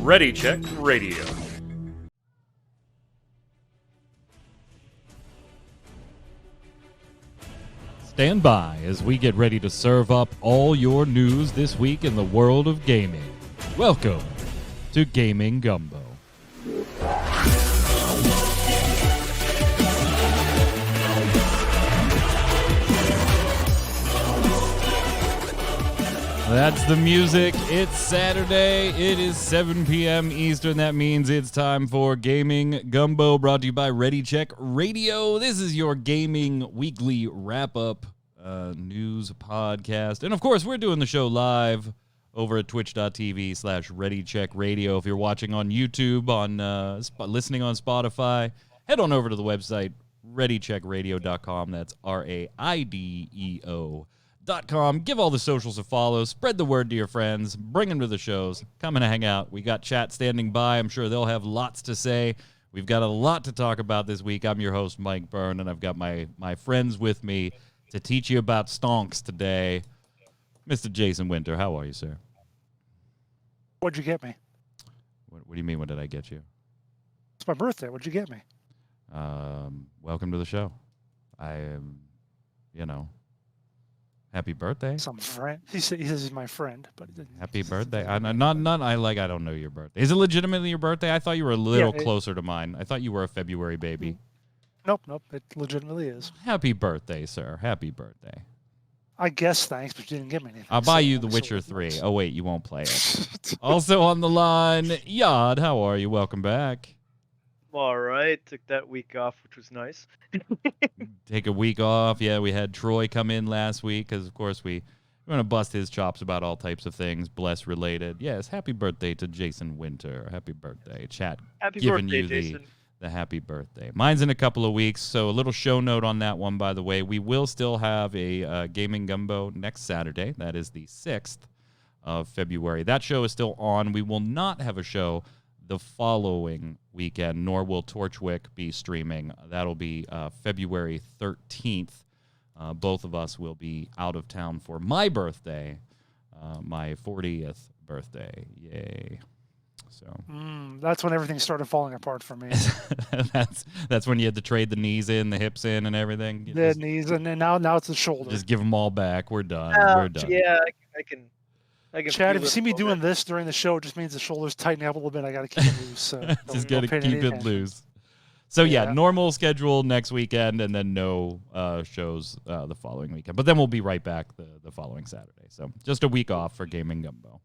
Ready Check Radio. Stand by as we get ready to serve up all your news this week in the world of gaming. Welcome to Gaming Gumbo. That's the music. It's Saturday. It is 7 p.m. Eastern. That means it's time for Gaming Gumbo, brought to you by Ready Check Radio. This is your gaming weekly wrap-up news podcast. And, of course, we're doing the show live over at twitch.tv/ReadyCheckRadio. If you're watching on YouTube, on listening on Spotify, head on over to the website, ReadyCheckRadio.com. That's RAIDEO.com. Give all the socials a follow. Spread the word to your friends. Bring them to the shows. Come and hang out. We got chat standing by. I'm sure they'll have lots to say. We've got a lot to talk about this week. I'm your host, Mike Byrne, and I've got my friends with me to teach you about stonks today. Mr. Jason Winter, how are you, sir? What'd you get me? What do you mean, what did I get you? It's my birthday. What'd you get me? Welcome to the show. I am, happy birthday. Some friend. He says he's my friend, but happy birthday. I don't know your birthday. Is it legitimately your birthday? I thought you were a little closer to mine. I thought you were a February baby. Nope. It legitimately is. Happy birthday, sir. Happy birthday. I guess thanks, but you didn't give me anything. I'll buy you The Witcher 3. Oh, wait, you won't play it. Also on the line, Yod, how are you? Welcome back. All right. Took that week off, which was nice. Take a week off. Yeah, we had Troy come in last week because, of course, we're going to bust his chops about all types of things, bless related. Yes, happy birthday to Jason Winter. Happy birthday. Chat happy giving birthday, you Jason. the happy birthday. Mine's in a couple of weeks, so a little show note on that one, by the way. We will still have a Gaming Gumbo next Saturday. That is the 6th of February. That show is still on. We will not have a show the following weekend, nor will Torchwick be streaming. That'll be February 13th. Both of us will be out of town for my birthday, my 40th birthday. Yay. So that's when everything started falling apart for me. that's when you had to trade the knees in, the hips in, and everything. Knees, and then now it's the shoulder. Just give them all back. We're done. We're done. Yeah, I can. Chad, if you see me doing this during the show, it just means the shoulders tighten up a little bit. I got to keep it loose. So just got to keep it loose. So, yeah, normal schedule next weekend, and then no shows the following weekend. But then we'll be right back the following Saturday. So just a week off for Gaming Gumbo.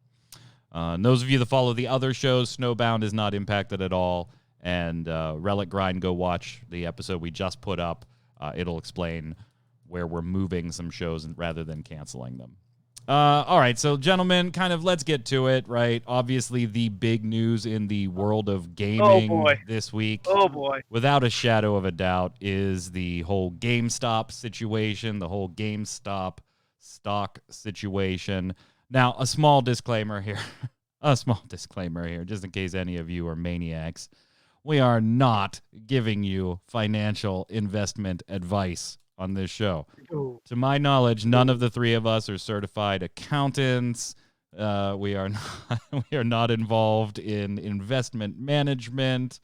Those of you that follow the other shows, Snowbound is not impacted at all. And Relic Grind, go watch the episode we just put up. It'll explain where we're moving some shows rather than canceling them. All right, so gentlemen, let's get to it, right? Obviously, the big news in the world of gaming this week, without a shadow of a doubt, is the whole GameStop situation, the whole GameStop stock situation. Now, a small disclaimer here, just in case any of you are maniacs. We are not giving you financial investment advice on this show. To my knowledge, none of the three of us are certified accountants. We are not involved in investment management.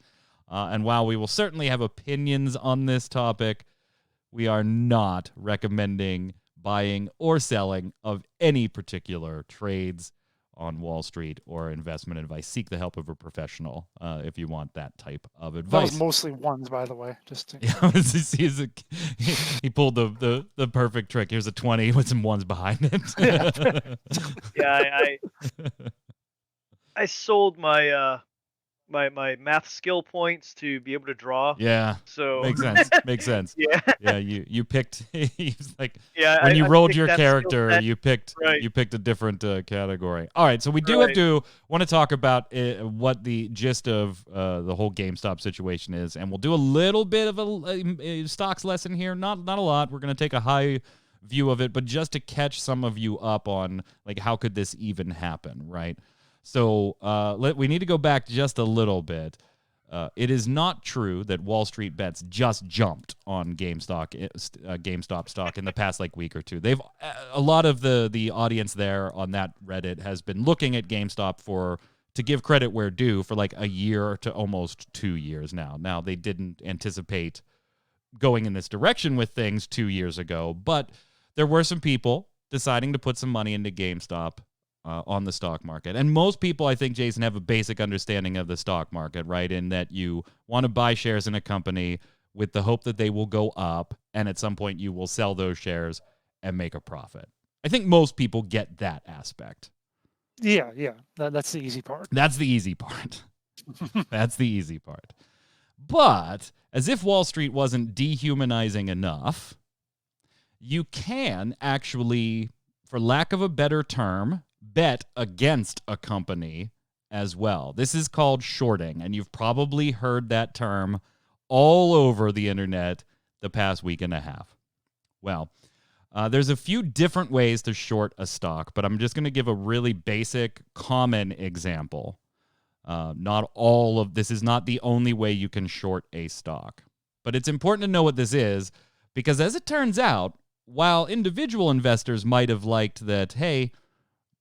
And while we will certainly have opinions on this topic, we are not recommending buying or selling of any particular trades on Wall Street or investment advice. Seek the help of a professional if you want that type of advice. That was mostly ones, by the way. He pulled the perfect trick. Here's a 20 with some ones behind it. I sold my my math skill points to be able to draw. Yeah. So makes sense. Yeah. Yeah. You picked. He's like. Yeah. When you rolled your that character, you picked. Right. You picked a different category. All right. So we do have to want to talk about what the gist of the whole GameStop situation is, and we'll do a little bit of a stocks lesson here. Not a lot. We're going to take a high view of it, but just to catch some of you up on like how could this even happen, right? So we need to go back just a little bit. it is not true that Wall Street Bets just jumped on GameStop stock in the past week or two. They've a lot of the audience there on that Reddit has been looking at GameStop to give credit where due for a year to almost 2 years now. Now, they didn't anticipate going in this direction with things 2 years ago, but there were some people deciding to put some money into GameStop on the stock market. And most people, I think, Jason, have a basic understanding of the stock market, right? In that you want to buy shares in a company with the hope that they will go up, and at some point you will sell those shares and make a profit. I think most people get that aspect. Yeah. That's the easy part. That's the easy part. That's the easy part. But as if Wall Street wasn't dehumanizing enough, you can actually, for lack of a better term, bet against a company as well. This is called shorting, and you've probably heard that term all over the internet the past week and a half. Well, there's a few different ways to short a stock, but I'm just going to give a really basic, common example. This is not the only way you can short a stock, but it's important to know what this is, because as it turns out, while individual investors might have liked that, hey,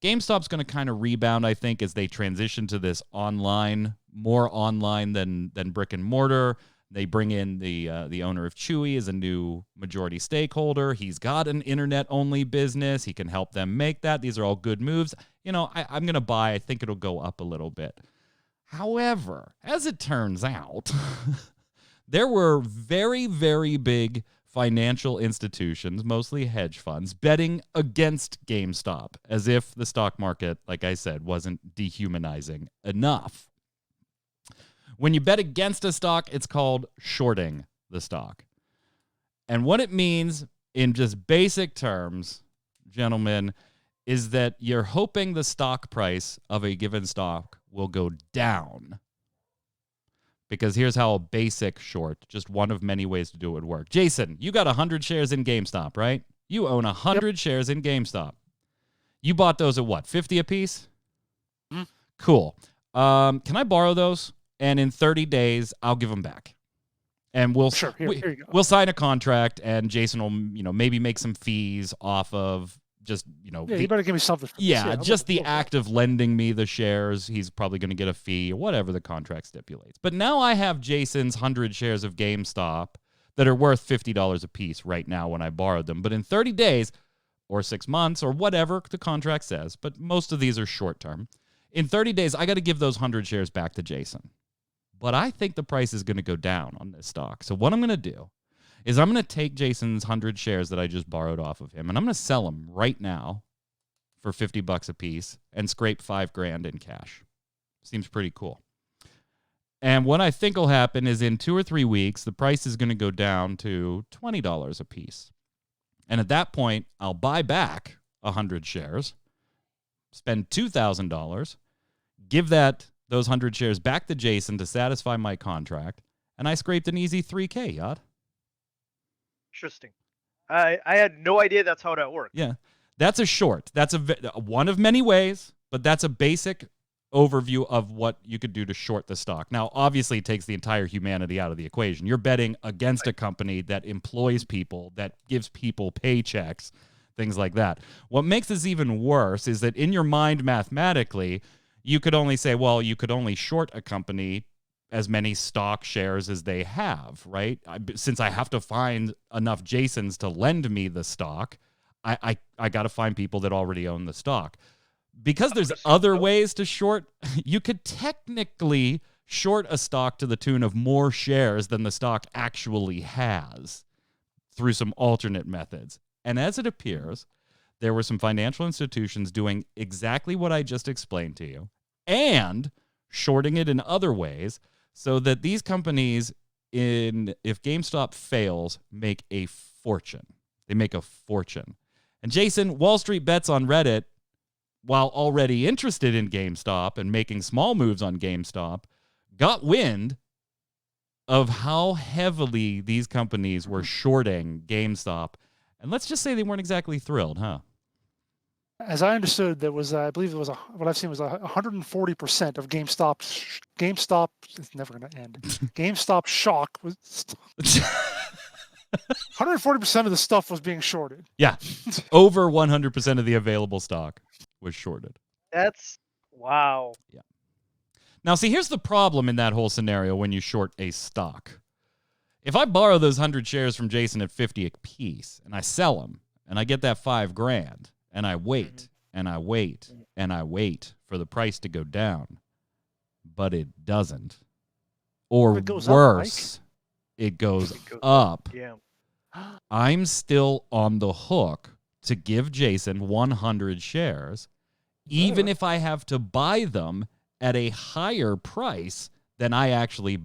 GameStop's going to kind of rebound, I think, as they transition to this more online than brick and mortar. They bring in the owner of Chewy as a new majority stakeholder. He's got an internet-only business. He can help them make that. These are all good moves. I'm going to buy. I think it'll go up a little bit. However, as it turns out, there were very, very big financial institutions, mostly hedge funds, betting against GameStop, as if the stock market, like I said, wasn't dehumanizing enough. When you bet against a stock, it's called shorting the stock. And what it means in just basic terms, gentlemen, is that you're hoping the stock price of a given stock will go down. Because here's how a basic short, just one of many ways to do it, would work. Jason, you got 100 shares in GameStop, right? You own 100 shares in GameStop. You bought those at what, 50 a piece? Mm-hmm. Cool. Can I borrow those? And in 30 days, I'll give them back. And we'll Sure. Here you go. We'll sign a contract, and Jason will maybe make some fees off of just you better give me something. For yeah, this. just the act of lending me the shares. He's probably going to get a fee or whatever the contract stipulates. But now I have Jason's 100 shares of GameStop that are worth $50 a piece right now when I borrowed them. But in 30 days or 6 months or whatever the contract says, but most of these are short term. In 30 days, I got to give those 100 shares back to Jason. But I think the price is going to go down on this stock. So what I'm going to do is I'm going to take Jason's 100 shares that I just borrowed off of him, and I'm going to sell them right now for $50 a piece and scrape $5,000 in cash. Seems pretty cool. And what I think will happen is in 2 or 3 weeks, the price is going to go down to $20 a piece. And at that point, I'll buy back 100 shares, spend $2,000, give those 100 shares back to Jason to satisfy my contract, and I scraped an easy $3,000, Yad. Interesting. I had no idea that's how that worked. Yeah, that's a short. That's one of many ways, but that's a basic overview of what you could do to short the stock. Now, obviously, it takes the entire humanity out of the equation. You're betting against a company that employs people, that gives people paychecks, things like that. What makes this even worse is that in your mind, mathematically, you could only say, well, you could only short a company as many stock shares as they have, right? Since I have to find enough Jasons to lend me the stock, I got to find people that already own the stock. Because there's other ways to short, you could technically short a stock to the tune of more shares than the stock actually has through some alternate methods. And as it appears, there were some financial institutions doing exactly what I just explained to you and shorting it in other ways, so that these companies, if GameStop fails, make a fortune. They make a fortune. And Jason, Wall Street Bets on Reddit, while already interested in GameStop and making small moves on GameStop, got wind of how heavily these companies were shorting GameStop. And let's just say they weren't exactly thrilled, huh? As I understood, there was, I believe it was what I've seen was 140% of GameStop. It's never going to end. GameStop shock was 140% of the stuff was being shorted. Yeah, over 100% of the available stock was shorted. That's wow. Yeah. Now, see, here's the problem in that whole scenario when you short a stock. If I borrow those 100 shares from Jason at 50 a piece and I sell them and I get that $5,000 and I wait and I wait and I wait for the price to go down, but it doesn't. Or It goes worse, up, it goes up. Yeah. I'm still on the hook to give Jason 100 shares, even if I have to buy them at a higher price than I actually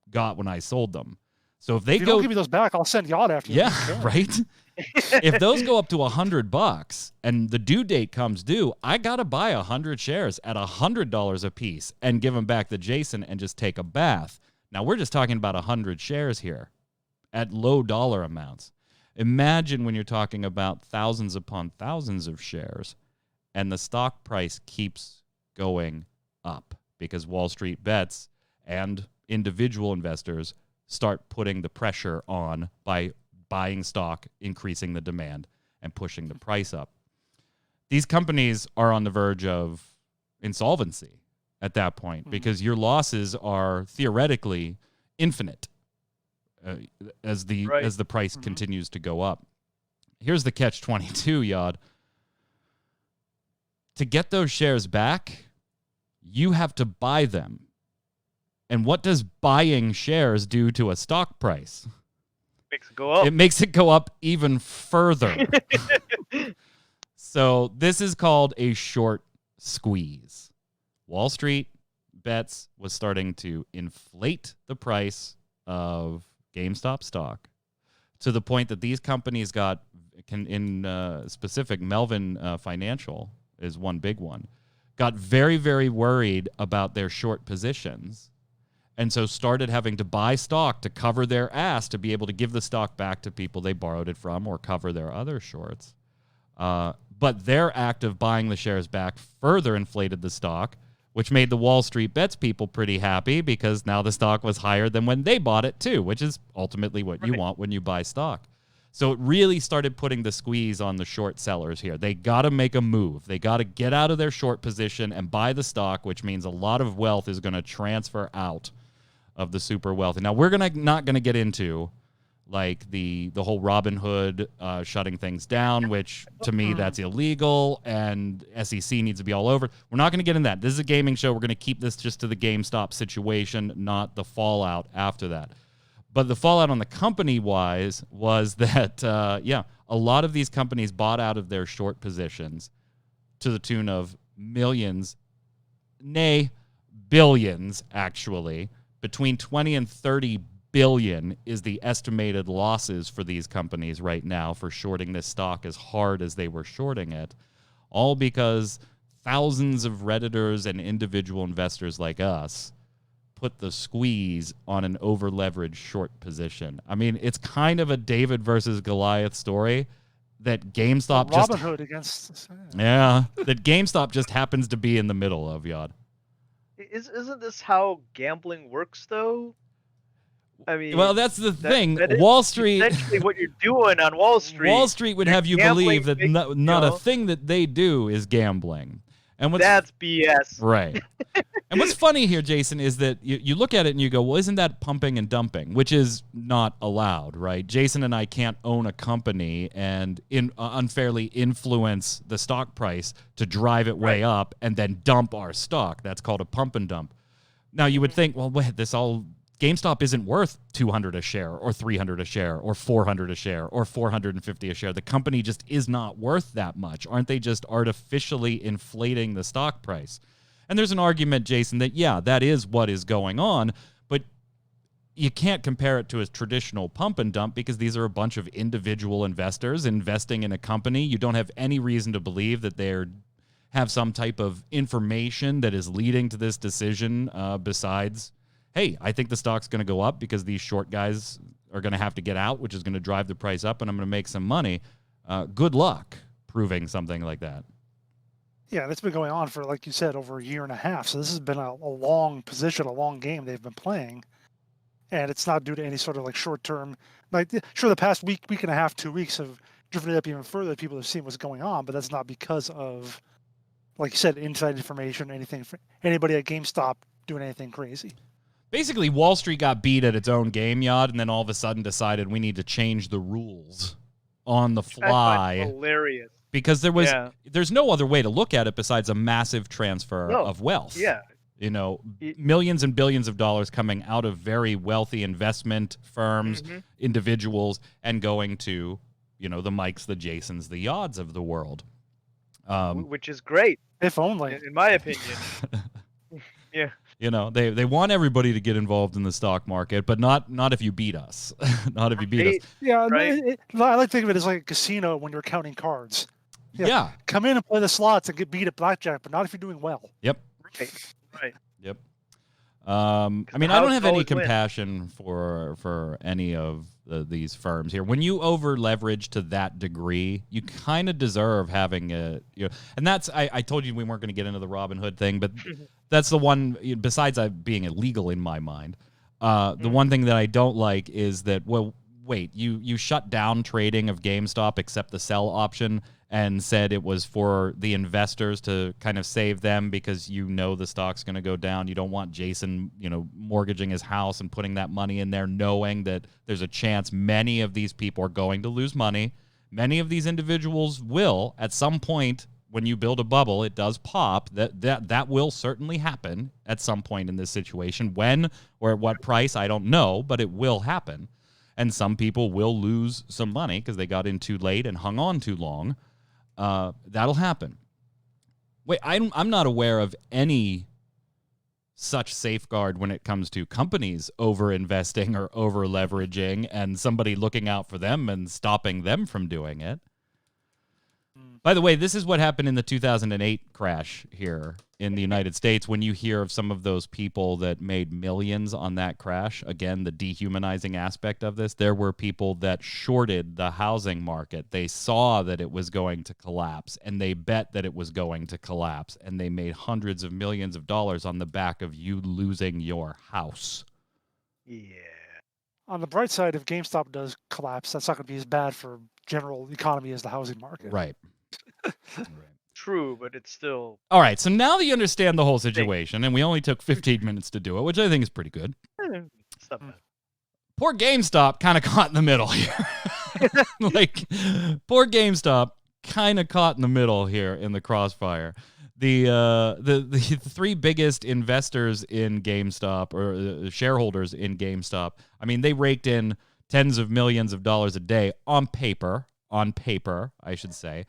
got when I sold them. So if they If you go, don't give me those back, I'll send Yacht after you. yeah, right. If those go up to $100 and the due date comes due, I gotta buy 100 shares at $100 a piece and give them back to Jason and just take a bath. Now we're just talking about 100 shares here at low dollar amounts. Imagine when you're talking about thousands upon thousands of shares and the stock price keeps going up because Wall Street bets and individual investors start putting the pressure on by buying stock, increasing the demand, and pushing the price up. These companies are on the verge of insolvency at that point because your losses are theoretically infinite as the price continues to go up. Here's the catch-22, Yod. To get those shares back, you have to buy them. And what does buying shares do to a stock price? Makes it go up. It makes it go up even further. So this is called a short squeeze. Wall Street Bets was starting to inflate the price of GameStop stock to the point that these companies got, in specific, Melvin Financial is one big one, got very, very worried about their short positions. And so started having to buy stock to cover their ass to be able to give the stock back to people they borrowed it from or cover their other shorts. But their act of buying the shares back further inflated the stock, which made the Wall Street Bets people pretty happy because now the stock was higher than when they bought it too, which is ultimately what you want when you buy stock. So it really started putting the squeeze on the short sellers here. They got to make a move. They got to get out of their short position and buy the stock, which means a lot of wealth is going to transfer out of the super wealthy. Now, we're not going to get into like the whole Robin Hood shutting things down, which to me that's illegal and SEC needs to be all over. We're not going to get in that. This is a gaming show. We're going to keep this just to the GameStop situation, not the fallout after that. But the fallout on the company-wise was that, a lot of these companies bought out of their short positions to the tune of millions, nay, billions, actually. Between 20 and 30 billion is the estimated losses for these companies right now for shorting this stock as hard as they were shorting it, all because thousands of Redditors and individual investors like us put the squeeze on an over-leveraged short position. I mean, it's kind of a David versus Goliath story that GameStop Robin Hood against... that GameStop just happens to be in the middle of, Yod. Isn't this how gambling works, though? I mean, well, that's the thing. That Wall Street, essentially what you're doing on Wall Street. Wall Street would have you believe that not a thing that they do is gambling. And that's BS. Right. And what's funny here, Jason, is that you look at it and you go, well, isn't that pumping and dumping, which is not allowed, right? Jason and I can't own a company and unfairly influence the stock price to drive it way up and then dump our stock. That's called a pump and dump. Now, you would think, well, wait, GameStop isn't worth $200 a share or $300 a share or $400 a share or $450 a share. The company just is not worth that much. Aren't they just artificially inflating the stock price? And there's an argument, Jason, that, yeah, that is what is going on, but you can't compare it to a traditional pump and dump because these are a bunch of individual investors investing in a company. You don't have any reason to believe that they have some type of information that is leading to this decision besides, hey, I think the stock's going to go up because these short guys are going to have to get out, which is going to drive the price up, and I'm going to make some money. Good luck proving something like that. Yeah, that's been going on for, like you said, over a year and a half. So this has been a long position, a long game they've been playing, and it's not due to any sort of like short term. Like sure, the past week and a half, 2 weeks have driven it up even further. People have seen what's going on, but that's not because of, like you said, inside information, anything. Anybody at GameStop doing anything crazy. Basically, Wall Street got beat at its own game, Yod, and then all of a sudden decided we need to change the rules on the fly. I find hilarious. Because there's no other way to look at it besides a massive transfer of wealth. Yeah. You know, millions and billions of dollars coming out of very wealthy investment firms, individuals, and going to, you know, the Mikes, the Jasons, the Yods of the world. Which is great. If only. In my opinion. Yeah. You know, they want everybody to get involved in the stock market, but not if you beat us. Not if you beat us. Yeah, right. I like to think of it as like a casino when you're counting cards. Yeah. Come in and play the slots and get beat at blackjack, but not if you're doing well. Yep. Right. Yep. I mean, I don't have any compassion for any of these firms here. When you over leverage to that degree, you kind of deserve having a, you know, and that's, I told you we weren't going to get into the Robin Hood thing, but that's the one, besides being illegal in my mind, the one thing that I don't like is that, well, wait, you shut down trading of GameStop except the sell option and said it was for the investors to kind of save them because you know the stock's going to go down. You don't want Jason, you know, mortgaging his house and putting that money in there knowing that there's a chance many of these people are going to lose money. Many of these individuals will at some point. When you build a bubble, it does pop. That will certainly happen at some point in this situation. When or at what price, I don't know, but it will happen. And some people will lose some money because they got in too late and hung on too long. That'll happen. Wait, I'm not aware of any such safeguard when it comes to companies over-investing or over-leveraging and somebody looking out for them and stopping them from doing it. By the way, this is what happened in the 2008 crash here in the United States when you hear of some of those people that made millions on that crash. Again, the dehumanizing aspect of this. There were people that shorted the housing market. They saw that it was going to collapse, and they bet that it was going to collapse, and they made hundreds of millions of dollars on the back of you losing your house. Yeah. On the bright side, if GameStop does collapse, that's not going to be as bad for general economy as the housing market. Right. True, but it's still... All right, so now that you understand the whole situation, and we only took 15 minutes to do it, which I think is pretty good. It's not bad. Poor GameStop kind of caught in the middle here. Like, poor GameStop kind of caught in the middle here in the crossfire. The three biggest investors in GameStop, or shareholders in GameStop, I mean, they raked in tens of millions of dollars a day on paper, I should say.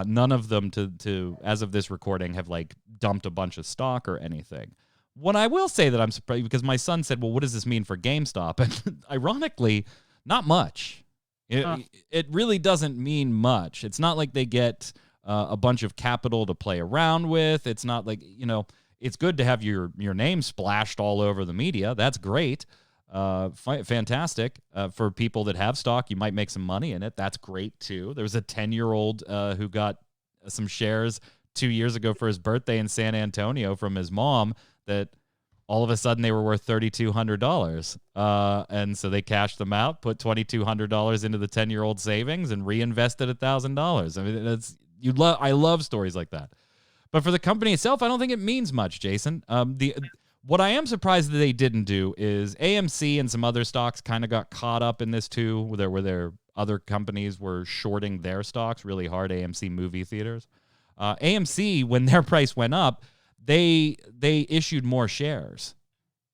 None of them to as of this recording have like dumped a bunch of stock or anything. What I will say that I'm surprised, because my son said, well, what does this mean for GameStop? And ironically, not much. It really doesn't mean much. It's not like they get a bunch of capital to play around with. It's not like, you know, it's good to have your name splashed all over the media. That's great. Fantastic for people that have stock. You might make some money in it. That's great too. There was a 10-year-old who got some shares 2 years ago for his birthday in San Antonio from his mom that all of a sudden they were worth $3,200. And so they cashed them out, put $2,200 into the 10-year-old savings and reinvested $1,000. I mean, I love stories like that. But for the company itself, I don't think it means much, Jason. What I am surprised that they didn't do is AMC and some other stocks kind of got caught up in this too, where their other companies were shorting their stocks really hard, AMC movie theaters. AMC, when their price went up, they issued more shares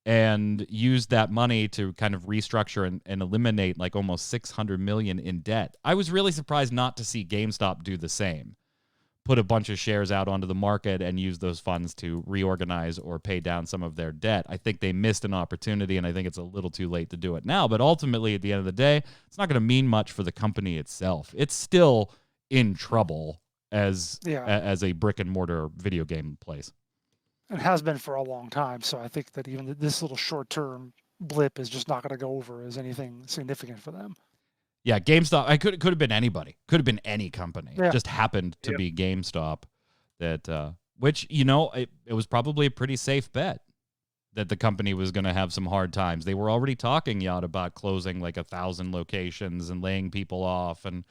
and used that money to kind of restructure and eliminate like almost $600 million in debt. I was really surprised not to see GameStop do the same. Put a bunch of shares out onto the market and use those funds to reorganize or pay down some of their debt. I think they missed an opportunity, and I think it's a little too late to do it now. But ultimately, at the end of the day, it's not going to mean much for the company itself. It's still in trouble as a brick-and-mortar video game place. It has been for a long time, so I think that even this little short-term blip is just not going to go over as anything significant for them. Yeah, GameStop, could have been anybody. Could have been any company. Yeah. It just happened to be GameStop. that which, it was probably a pretty safe bet that the company was going to have some hard times. They were already talking, Yacht, about closing like 1,000 locations and laying people off and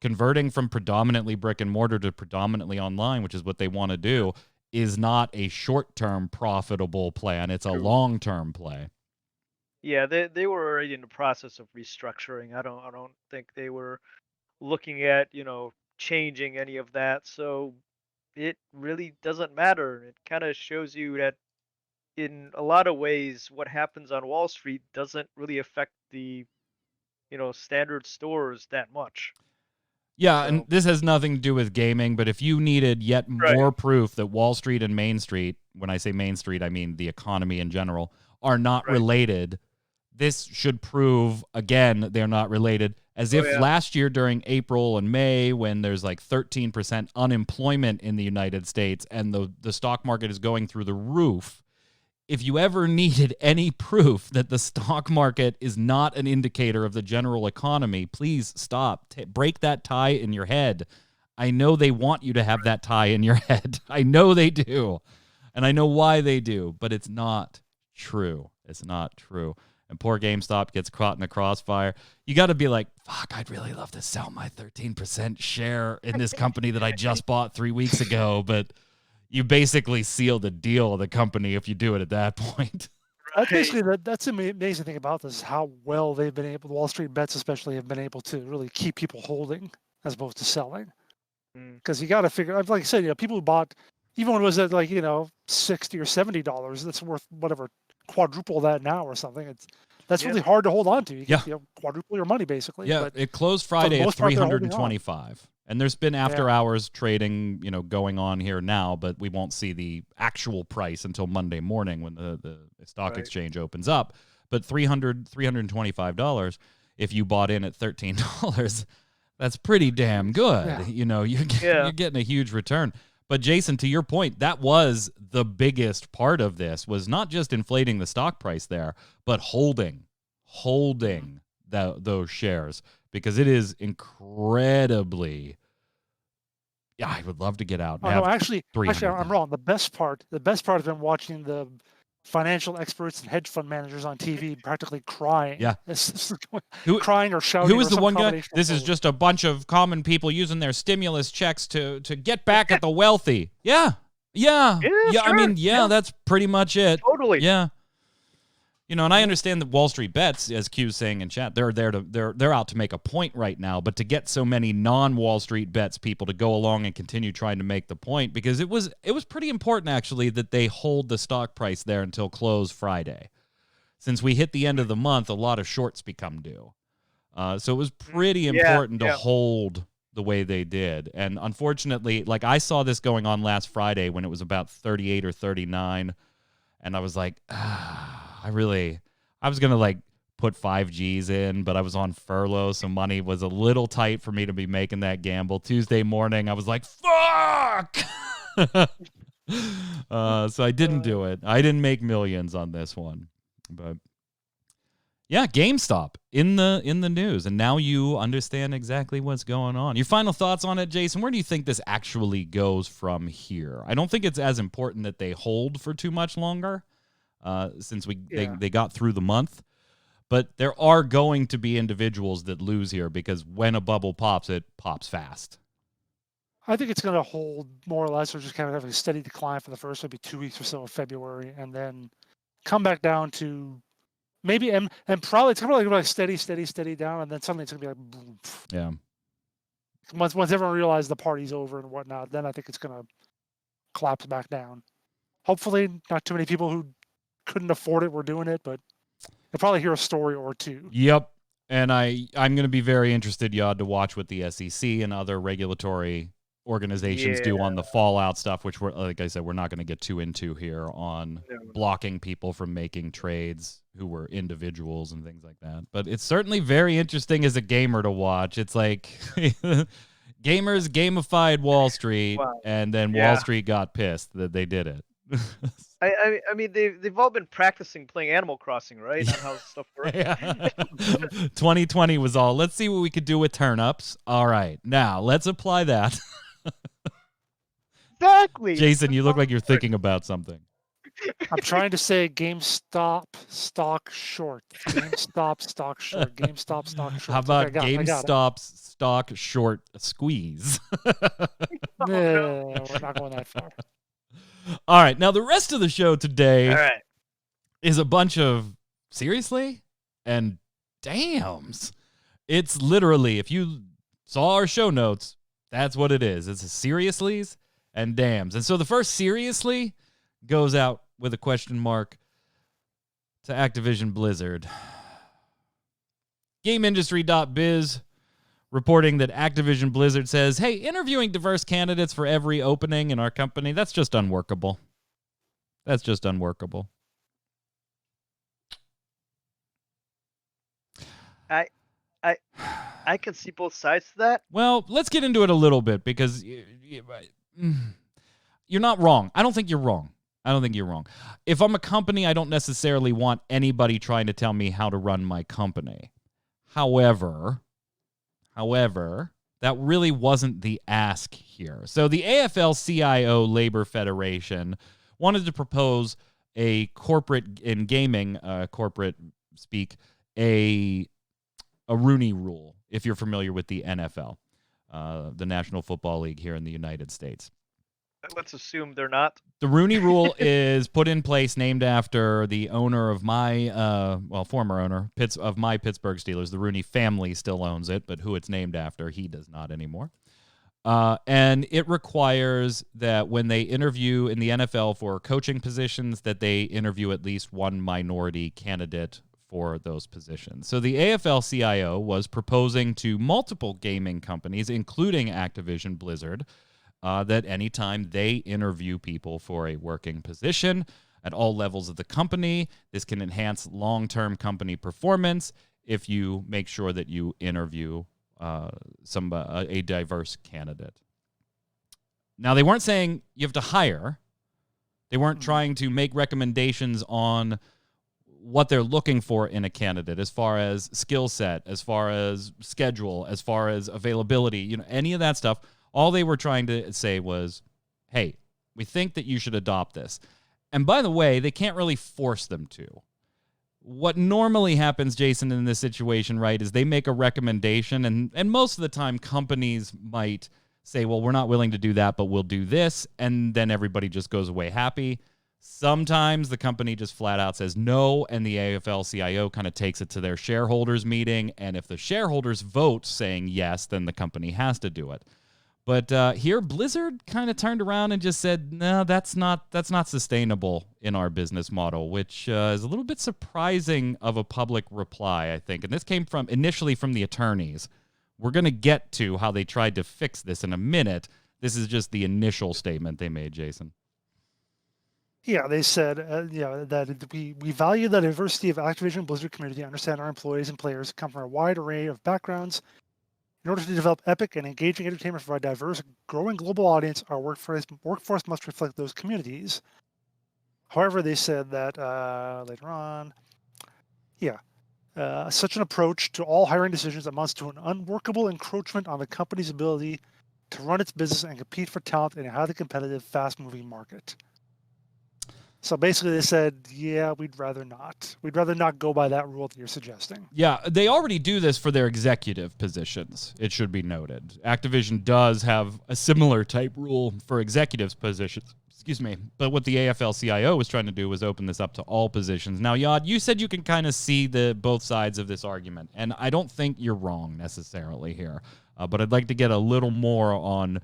converting from predominantly brick and mortar to predominantly online, which is what they want to do, is not a short-term profitable plan. It's a long-term play. Yeah, they were already in the process of restructuring. I don't think they were looking at, changing any of that. So it really doesn't matter. It kind of shows you that in a lot of ways what happens on Wall Street doesn't really affect the, standard stores that much. Yeah, So, and this has nothing to do with gaming, but if you needed yet right. more proof that Wall Street and Main Street, when I say Main Street, I mean the economy in general, are not Right. related, this should prove, again, they're not related. As if last year during April and May, when there's like 13% unemployment in the United States and the stock market is going through the roof, if you ever needed any proof that the stock market is not an indicator of the general economy, please stop. Break that tie in your head. I know they want you to have that tie in your head. I know they do. And I know why they do, but it's not true. It's not true. And poor GameStop gets caught in the crossfire. You got to be like, fuck, I'd really love to sell my 13% share in this company that I just bought 3 weeks ago, but you basically seal the deal with the company if you do it at that point. That's basically that's the amazing thing about this, is how well they've been able, the Wall Street bets especially, have been able to really keep people holding as opposed to selling. Because you got to figure, like I said, people who bought, even when it was at like, $60 or $70, that's worth whatever, quadruple that now or something. That's really hard to hold on to. You can, quadruple your money basically. Yeah, but it closed Friday at 325. And there's been after hours trading, going on here now, but we won't see the actual price until Monday morning when the stock exchange opens up. But $325, if you bought in at $13, that's pretty damn good. Yeah. You're getting a huge return. But Jason, to your point, that was the biggest part of this, was not just inflating the stock price there, but holding those shares. Because it is incredibly. Yeah, I would love to get out. Oh, no, actually, I'm wrong. The best part has been watching the financial experts and hedge fund managers on TV practically crying. Yeah, crying or shouting. Who is the one guy? This is just a bunch of common people using their stimulus checks to get back at the wealthy. Yeah. Sure. I mean, that's pretty much it. Totally. Yeah. And I understand that Wall Street bets, as Q's saying in chat, they're out to make a point right now, but to get so many non-Wall Street bets people to go along and continue trying to make the point, because it was pretty important actually that they hold the stock price there until close Friday. Since we hit the end of the month, a lot of shorts become due. So it was pretty important to hold the way they did. And unfortunately, like I saw this going on last Friday when it was about 38 or 39, and I was like, I was going to like put 5 G's in, but I was on furlough, so money was a little tight for me to be making that gamble. Tuesday morning, I was like, fuck! So I didn't do it. I didn't make millions on this one. But yeah, GameStop in the news, and now you understand exactly what's going on. Your final thoughts on it, Jason? Where do you think this actually goes from here? I don't think it's as important that they hold for too much longer. Since they got through the month. But there are going to be individuals that lose here, because when a bubble pops, it pops fast. I think it's going to hold more or less, or just kind of have a steady decline for the first maybe 2 weeks or so of February, and then come back down to maybe, and probably it's going to be like steady down, and then suddenly it's going to be like boom. Yeah. Once everyone realizes the party's over and whatnot, then I think it's going to collapse back down. Hopefully not too many people who couldn't afford it were doing it, but you'll probably hear a story or two. Yep. And I'm going to be very interested, Yod, to watch what the SEC and other regulatory organizations do on the fallout stuff, which like I said, we're not going to get too into here on blocking people from making trades who were individuals and things like that. But it's certainly very interesting as a gamer to watch. It's like gamers gamified Wall Street, and then Wall Street got pissed that they did it. I mean, they've all been practicing playing Animal Crossing, right? On how stuff works. 2020 was all, let's see what we could do with turnips. All right, now let's apply that. Exactly. Jason, you look like you're thinking about something. I'm trying to say GameStop stock short. GameStop stock short. GameStop stock short. How about I got it. GameStop's stock short squeeze? Oh, no. We're not going that far. All right, now the rest of the show today All right. is a bunch of seriously and dams. It's literally, if you saw our show notes, that's what it is. It's a seriouslys and dams. And so the first seriously goes out with a question mark to Activision Blizzard. GameIndustry.biz reporting that Activision Blizzard says, hey, interviewing diverse candidates for every opening in our company, that's just unworkable. That's just unworkable. I can see both sides to that. Well, let's get into it a little bit because you're not wrong. I don't think you're wrong. If I'm a company, I don't necessarily want anybody trying to tell me how to run my company. However, that really wasn't the ask here. So the AFL-CIO Labor Federation wanted to propose a corporate, in gaming, corporate speak, a Rooney Rule, if you're familiar with the NFL, the National Football League here in the United States. Let's assume they're not. The Rooney Rule is put in place, named after the owner of my, former owner of my Pittsburgh Steelers. The Rooney family still owns it, but who it's named after, he does not anymore. And it requires that when they interview in the NFL for coaching positions, that they interview at least one minority candidate for those positions. So the AFL-CIO was proposing to multiple gaming companies, including Activision Blizzard, that anytime they interview people for a working position at all levels of the company, this can enhance long-term company performance if you make sure that you interview a diverse candidate. Now, they weren't saying you have to hire. They weren't trying to make recommendations on what they're looking for in a candidate as far as skill set, as far as schedule, as far as availability, any of that stuff. All they were trying to say was, hey, we think that you should adopt this. And by the way, they can't really force them to. What normally happens, Jason, in this situation, right, is they make a recommendation, and most of the time companies might say, well, we're not willing to do that, but we'll do this, and then everybody just goes away happy. Sometimes the company just flat out says no, and the AFL-CIO kind of takes it to their shareholders meeting, and if the shareholders vote saying yes, then the company has to do it. But here, Blizzard kind of turned around and just said, no, that's not sustainable in our business model, which is a little bit surprising of a public reply, I think. And this came initially from the attorneys. We're going to get to how they tried to fix this in a minute. This is just the initial statement they made, Jason. Yeah, they said, that we value the diversity of Activision Blizzard community, understand our employees and players come from a wide array of backgrounds. In order to develop epic and engaging entertainment for a diverse, growing global audience, our workforce must reflect those communities. However, they said that later on, such an approach to all hiring decisions amounts to an unworkable encroachment on the company's ability to run its business and compete for talent in a highly competitive, fast-moving market. So basically they said, yeah, we'd rather not. We'd rather not go by that rule that you're suggesting. Yeah, they already do this for their executive positions, it should be noted. Activision does have a similar type rule for executives positions. Excuse me. But what the AFL-CIO was trying to do was open this up to all positions. Now, Yad, you said you can kind of see both sides of this argument, and I don't think you're wrong necessarily here. But I'd like to get a little more on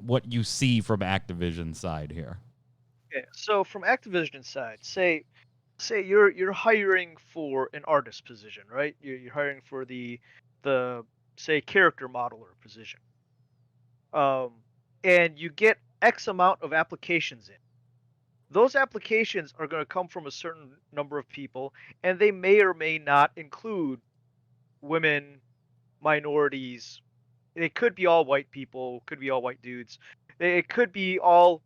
what you see from Activision's side here. Okay, so from Activision's side, say you're hiring for an artist position, right? You're hiring for the say character modeler position. And you get X amount of applications in. Those applications are going to come from a certain number of people, and they may or may not include women, minorities. It could be all white people, could be all white dudes. It could be all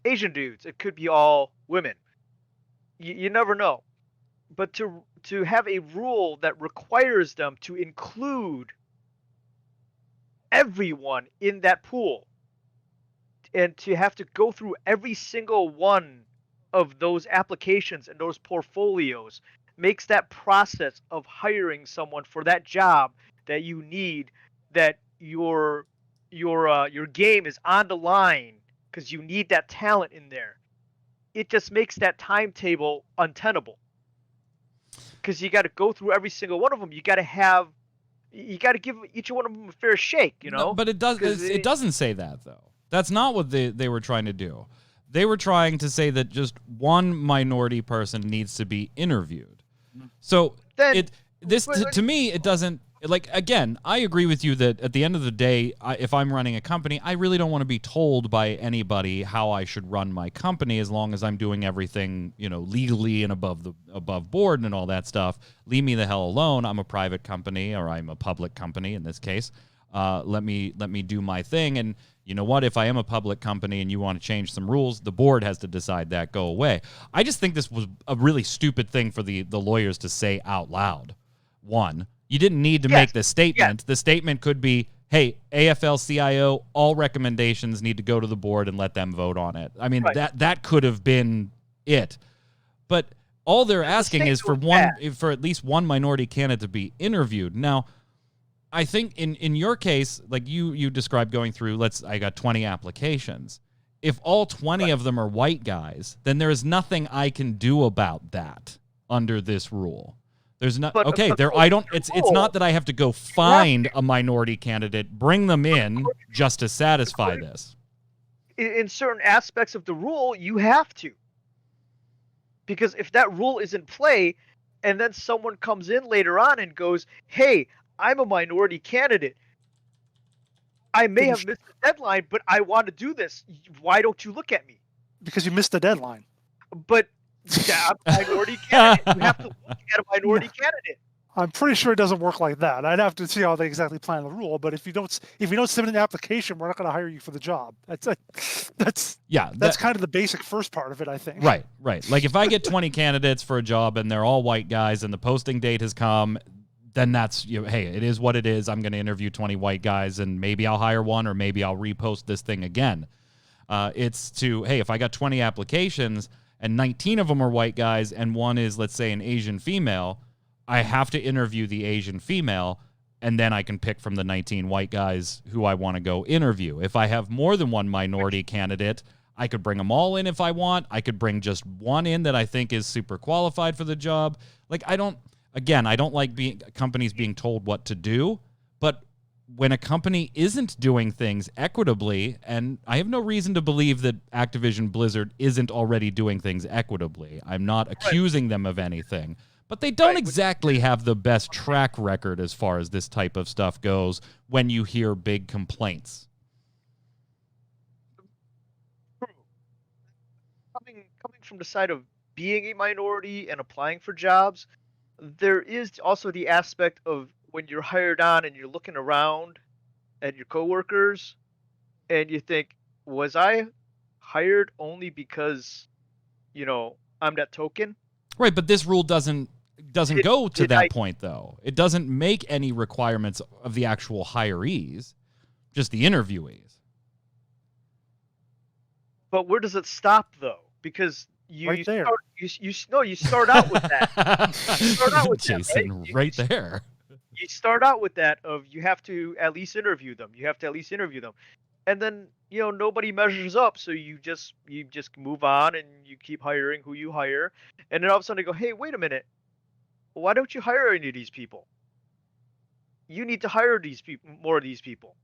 Asian dudes. It could be all women. You never know. But to have a rule that requires them to include everyone in that pool, And to have to go through every single one of those applications and those portfolios makes that process of hiring someone for that job that you need, that your game is on the line because you need that talent in there. It just makes that timetable untenable because you got to go through every single one of them. You got to give each one of them a fair shake, you No, know. but it doesn't say that though. That's not what they were trying to do. They were trying to say that just one minority person needs to be interviewed. So Then to me, it doesn't, like, again, I agree with you that at the end of the day, if I'm running a company, I really don't want to be told by anybody how I should run my company, as long as I'm doing everything, legally and above board and all that stuff. Leave me the hell alone. I'm a private company, or I'm a public company in this case. Let me do my thing. And you know what? If I am a public company and you want to change some rules, the board has to decide that. Go away. I just think this was a really stupid thing for the lawyers to say out loud. One, you didn't need to make this statement. Yes. The statement could be, hey, AFL-CIO, all recommendations need to go to the board and let them vote on it. I mean, Right. that could have been it. But all they're asking is for at least one minority candidate to be interviewed. Now, I think in your case, like you described going through, I got 20 applications. If all 20 of them are white guys, then there is nothing I can do about that under this rule. There's not it's not that I have to go find a minority candidate, bring them in just to satisfy this. In certain aspects of the rule, you have to. Because if that rule is in play and then someone comes in later on and goes, "Hey, I'm a minority candidate. I may have missed the deadline, but I want to do this. Why don't you look at me?" Because you missed the deadline. But I'm a minority candidate. You have to look at a minority candidate. I'm pretty sure it doesn't work like that. I'd have to see how they exactly plan the rule. But if you don't submit an application, we're not going to hire you for the job. That's kind of the basic first part of it, I think. Right. Like if I get 20 candidates for a job and they're all white guys and the posting date has come, then that's, hey, it is what it is. I'm going to interview 20 white guys and maybe I'll hire one, or maybe I'll repost this thing again. It's to, hey, if I got 20 applications and 19 of them are white guys and one is, let's say, an Asian female, I have to interview the Asian female, and then I can pick from the 19 white guys who I want to go interview. If I have more than one minority candidate, I could bring them all in if I want. I could bring just one in that I think is super qualified for the job. Like, I don't like companies being told what to do, but when a company isn't doing things equitably, and I have no reason to believe that Activision Blizzard isn't already doing things equitably. I'm not accusing them of anything. But they don't exactly have the best track record as far as this type of stuff goes when you hear big complaints. Coming from the side of being a minority and applying for jobs, there is also the aspect of when you're hired on and you're looking around at your coworkers and you think, was I hired only because, I'm that token? Right, but this rule doesn't go to that point, though. It doesn't make any requirements of the actual hirees, just the interviewees. But where does it stop, though? Because you there. start out with that. You start out with Jason, that, right there. You start out with that of you have to at least interview them. And then, nobody measures up, so you just move on and you keep hiring who you hire. And then all of a sudden they go, "Hey, wait a minute. Why don't you hire any of these people? You need to hire more of these people."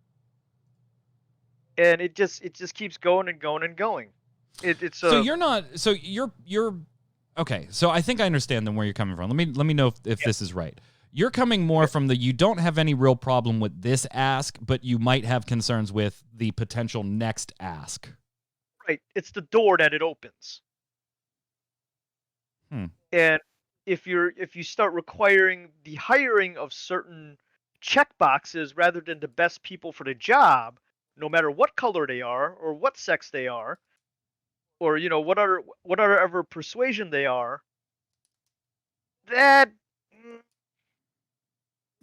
And it just keeps going and going and going. You're okay. So I think I understand then where you're coming from. Let me know if this is right. You're coming more from you don't have any real problem with this ask, but you might have concerns with the potential next ask. Right. It's the door that it opens. And if you start requiring the hiring of certain checkboxes rather than the best people for the job, no matter what color they are or what sex they are, or whatever persuasion they are, that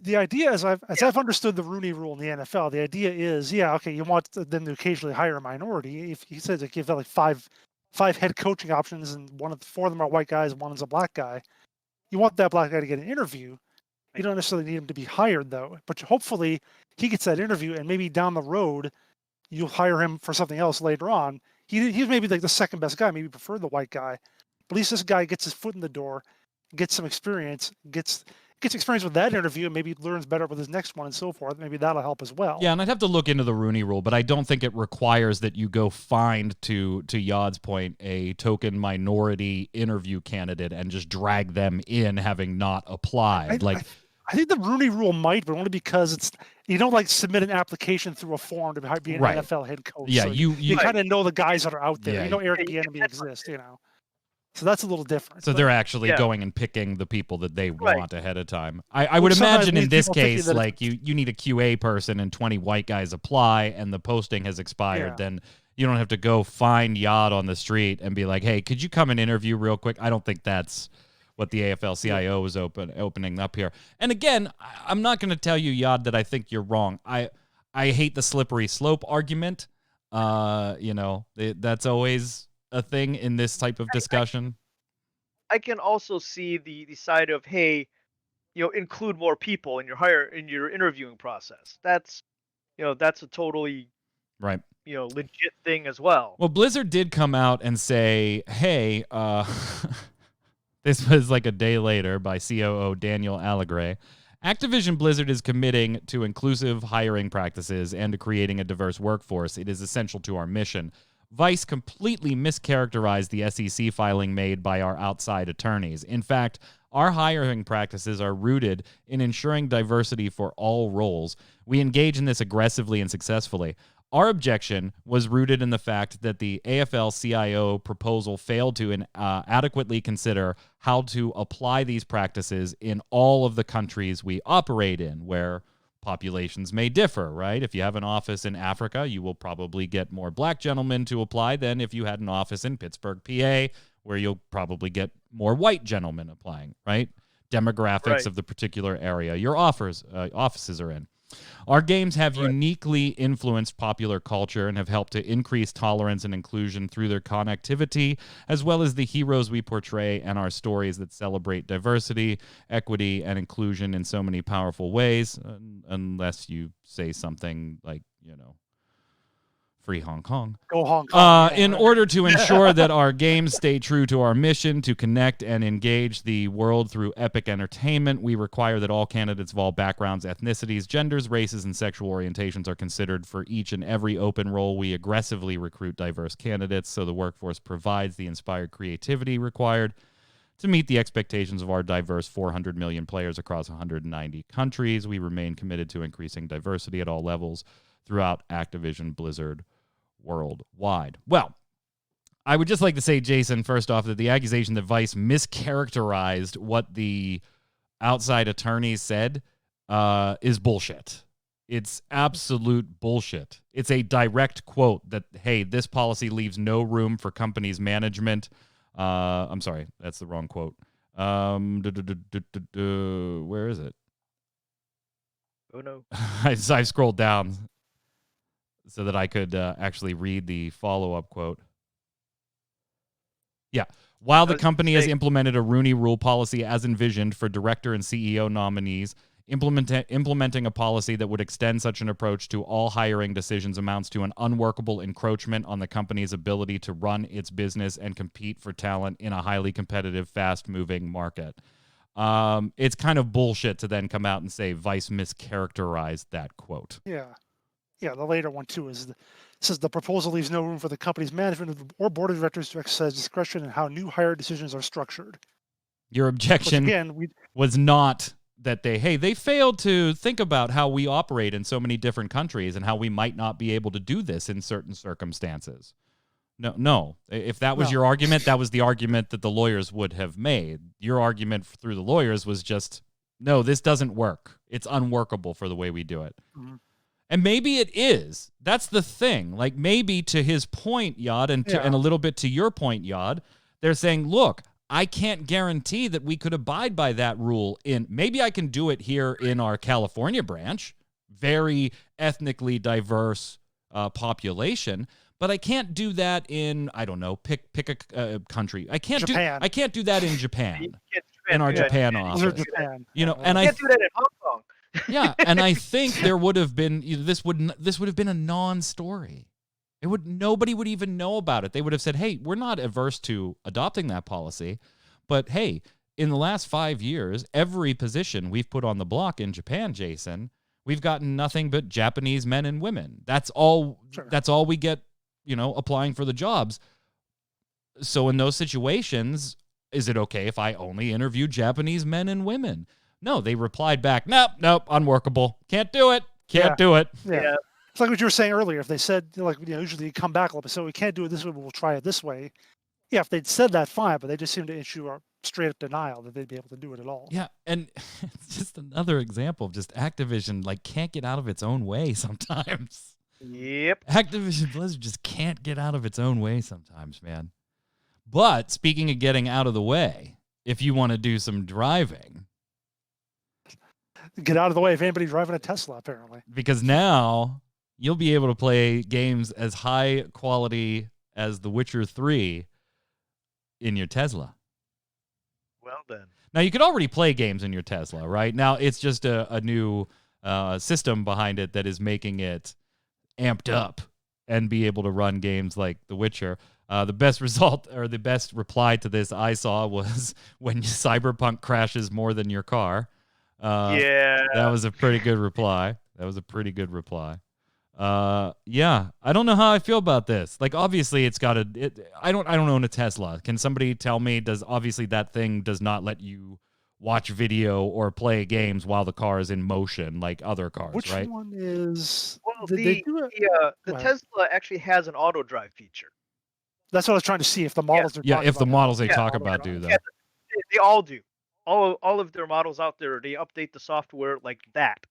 The idea, as I've understood the Rooney Rule in the NFL, the idea is, okay, you want them to occasionally hire a minority. If he says like you've got like five head coaching options and four of them are white guys, one is a black guy, you want that black guy to get an interview. You don't necessarily need him to be hired though, but hopefully he gets that interview, and maybe down the road you'll hire him for something else later on. He's maybe like the second best guy, maybe prefer the white guy, but at least this guy gets his foot in the door, gets some experience, gets experience with that interview, and maybe learns better with his next one and so forth. Maybe that'll help as well. Yeah, and I'd have to look into the Rooney Rule, but I don't think it requires that you go find, to Yod's point, a token minority interview candidate and just drag them in having not applied. I think the Rooney Rule might, but only because it's you don't like submit an application through a form to be an Right. NFL head coach. Yeah, so you kind of know the guys that are out there. Yeah. You know Eric Bieniemy exists. So that's a little different. So but they're actually Yeah. going and picking the people that they Right. want ahead of time. I would sometimes imagine in means this people thinking case, that like you need a QA person and 20 white guys apply and the posting has expired, Yeah. then you don't have to go find Yod on the street and be like, hey, could you come and interview real quick? I don't think that's what the AFL-CIO is opening up here. And again, I'm not going to tell you, Yod, that I think you're wrong. I hate the slippery slope argument. That's always a thing in this type of discussion. I can also see the side of, hey, include more people in your interviewing process. That's that's a totally Right. legit thing as well. Well, Blizzard did come out and say, hey, this was like a day later by COO Daniel Allegre. Activision Blizzard is committing to inclusive hiring practices and to creating a diverse workforce. It is essential to our mission. Vice completely mischaracterized the SEC filing made by our outside attorneys. In fact, our hiring practices are rooted in ensuring diversity for all roles. We engage in this aggressively and successfully. Our objection was rooted in the fact that the AFL-CIO proposal failed to adequately consider how to apply these practices in all of the countries we operate in, where populations may differ, right? If you have an office in Africa, you will probably get more black gentlemen to apply than if you had an office in Pittsburgh, PA, where you'll probably get more white gentlemen applying, right? Demographics Right. of the particular area your offices are in. Our games have uniquely influenced popular culture and have helped to increase tolerance and inclusion through their connectivity, as well as the heroes we portray and our stories that celebrate diversity, equity, and inclusion in so many powerful ways, unless you say something like, free Hong Kong. Go Hong Kong. In order to ensure that our games stay true to our mission to connect and engage the world through epic entertainment, we require that all candidates of all backgrounds, ethnicities, genders, races, and sexual orientations are considered for each and every open role. We aggressively recruit diverse candidates so the workforce provides the inspired creativity required to meet the expectations of our diverse 400 million players across 190 countries. We remain committed to increasing diversity at all levels throughout Activision Blizzard worldwide. Well, I would just like to say, Jason, first off, that the accusation that Vice mischaracterized what the outside attorneys said is bullshit. It's absolute bullshit. It's a direct quote that, hey, this policy leaves no room for companies' management. I'm sorry, that's the wrong quote. Where is it? Oh no. I scrolled down so that I could actually read the follow-up quote. Yeah. While the company has implemented a Rooney Rule policy as envisioned for director and CEO nominees, implementing a policy that would extend such an approach to all hiring decisions amounts to an unworkable encroachment on the company's ability to run its business and compete for talent in a highly competitive, fast-moving market. It's kind of bullshit to then come out and say Vice mischaracterized that quote. Yeah, the later one too says the proposal leaves no room for the company's management or board of directors to exercise discretion in how new hire decisions are structured. Your objection was not that they failed to think about how we operate in so many different countries and how we might not be able to do this in certain circumstances. No. If that was your argument, that was the argument that the lawyers would have made. Your argument through the lawyers was just, no, this doesn't work. It's unworkable for the way we do it. Mm-hmm. And maybe it is. That's the thing. Like maybe to his point, Yod, and a little bit to your point, Yod, they're saying, look, I can't guarantee that we could abide by that rule. Maybe I can do it here in our California branch, very ethnically diverse population, but I can't do that in, I don't know, pick a country. I can't Japan. I can't do that in Japan. You can't In our do that. Japan You office. Those are Japan. You know, Yeah, and can't do that in Hong Kong. yeah, and I think there would have been this would have been a non-story. Nobody would even know about it. They would have said, "Hey, we're not averse to adopting that policy, but hey, in the last 5 years, every position we've put on the block in Japan, Jason, we've gotten nothing but Japanese men and women. That's all. Sure. That's all we get. Applying for the jobs. So in those situations, is it okay if I only interview Japanese men and women?" No, they replied back, nope, unworkable. Can't do it. Can't do it. Yeah. It's like what you were saying earlier. If they said, usually you come back a little bit, so we can't do it this way, but we'll try it this way. Yeah, if they'd said that, fine, but they just seem to issue a straight up denial that they'd be able to do it at all. Yeah, and it's just another example of just Activision can't get out of its own way sometimes. Yep. Activision Blizzard just can't get out of its own way sometimes, man. But speaking of getting out of the way, if you want to do some driving, Get out of the way if anybody's driving a Tesla, apparently. because now you'll be able to play games as high quality as The Witcher 3 in your Tesla. Well then. Now, you could already play games in your Tesla, right? Now, it's just a new system behind it that is making it amped up and be able to run games like The Witcher. The best result or the best reply to this I saw was when Cyberpunk crashes more than your car. That was a pretty good reply. Yeah, I don't know how I feel about this. Obviously, it's got I don't own a Tesla. Can somebody tell me? Obviously that thing does not let you watch video or play games while the car is in motion like other cars, Which right? one is? Well, did they do it? the Right. Tesla actually has an auto drive feature. That's what I was trying to see if the models they're Yeah, talking if the about models they have talk auto about drive. do though. Yeah, they all do. All of their models out there, they update the software like that,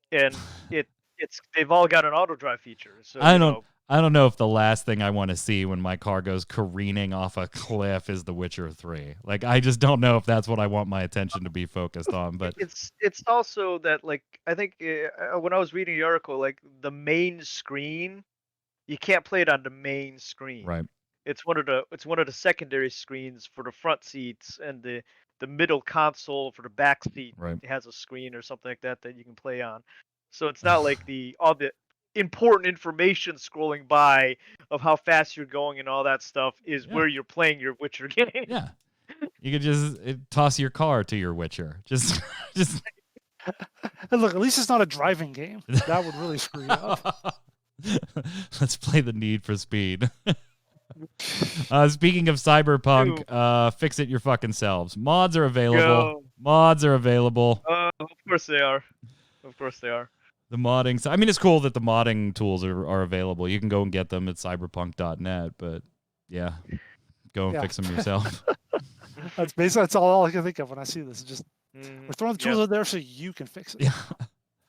and they've all got an auto drive feature. So I don't know if the last thing I want to see when my car goes careening off a cliff is The Witcher 3. I just don't know if that's what I want my attention to be focused on. But it's also that I think when I was reading the article, the main screen, you can't play it on the main screen. right, It's one of the secondary screens for the front seats, and the middle console for the back seat right. has a screen or something like that you can play on. So it's not like all the important information scrolling by of how fast you're going and all that stuff is Yeah. where you're playing your Witcher game. Yeah, you could just toss your car to your Witcher. Just. And look, at least it's not a driving game. That would really screw you up. Let's play the Need for Speed. Speaking of Cyberpunk, fix it your fucking selves. Mods are available. Of course they are. The modding. I mean, it's cool that the modding tools are available. You can go and get them at cyberpunk.net. But yeah, go and fix them yourself. That's all I can think of when I see this. Just we're throwing the tools out there so you can fix it. Yeah.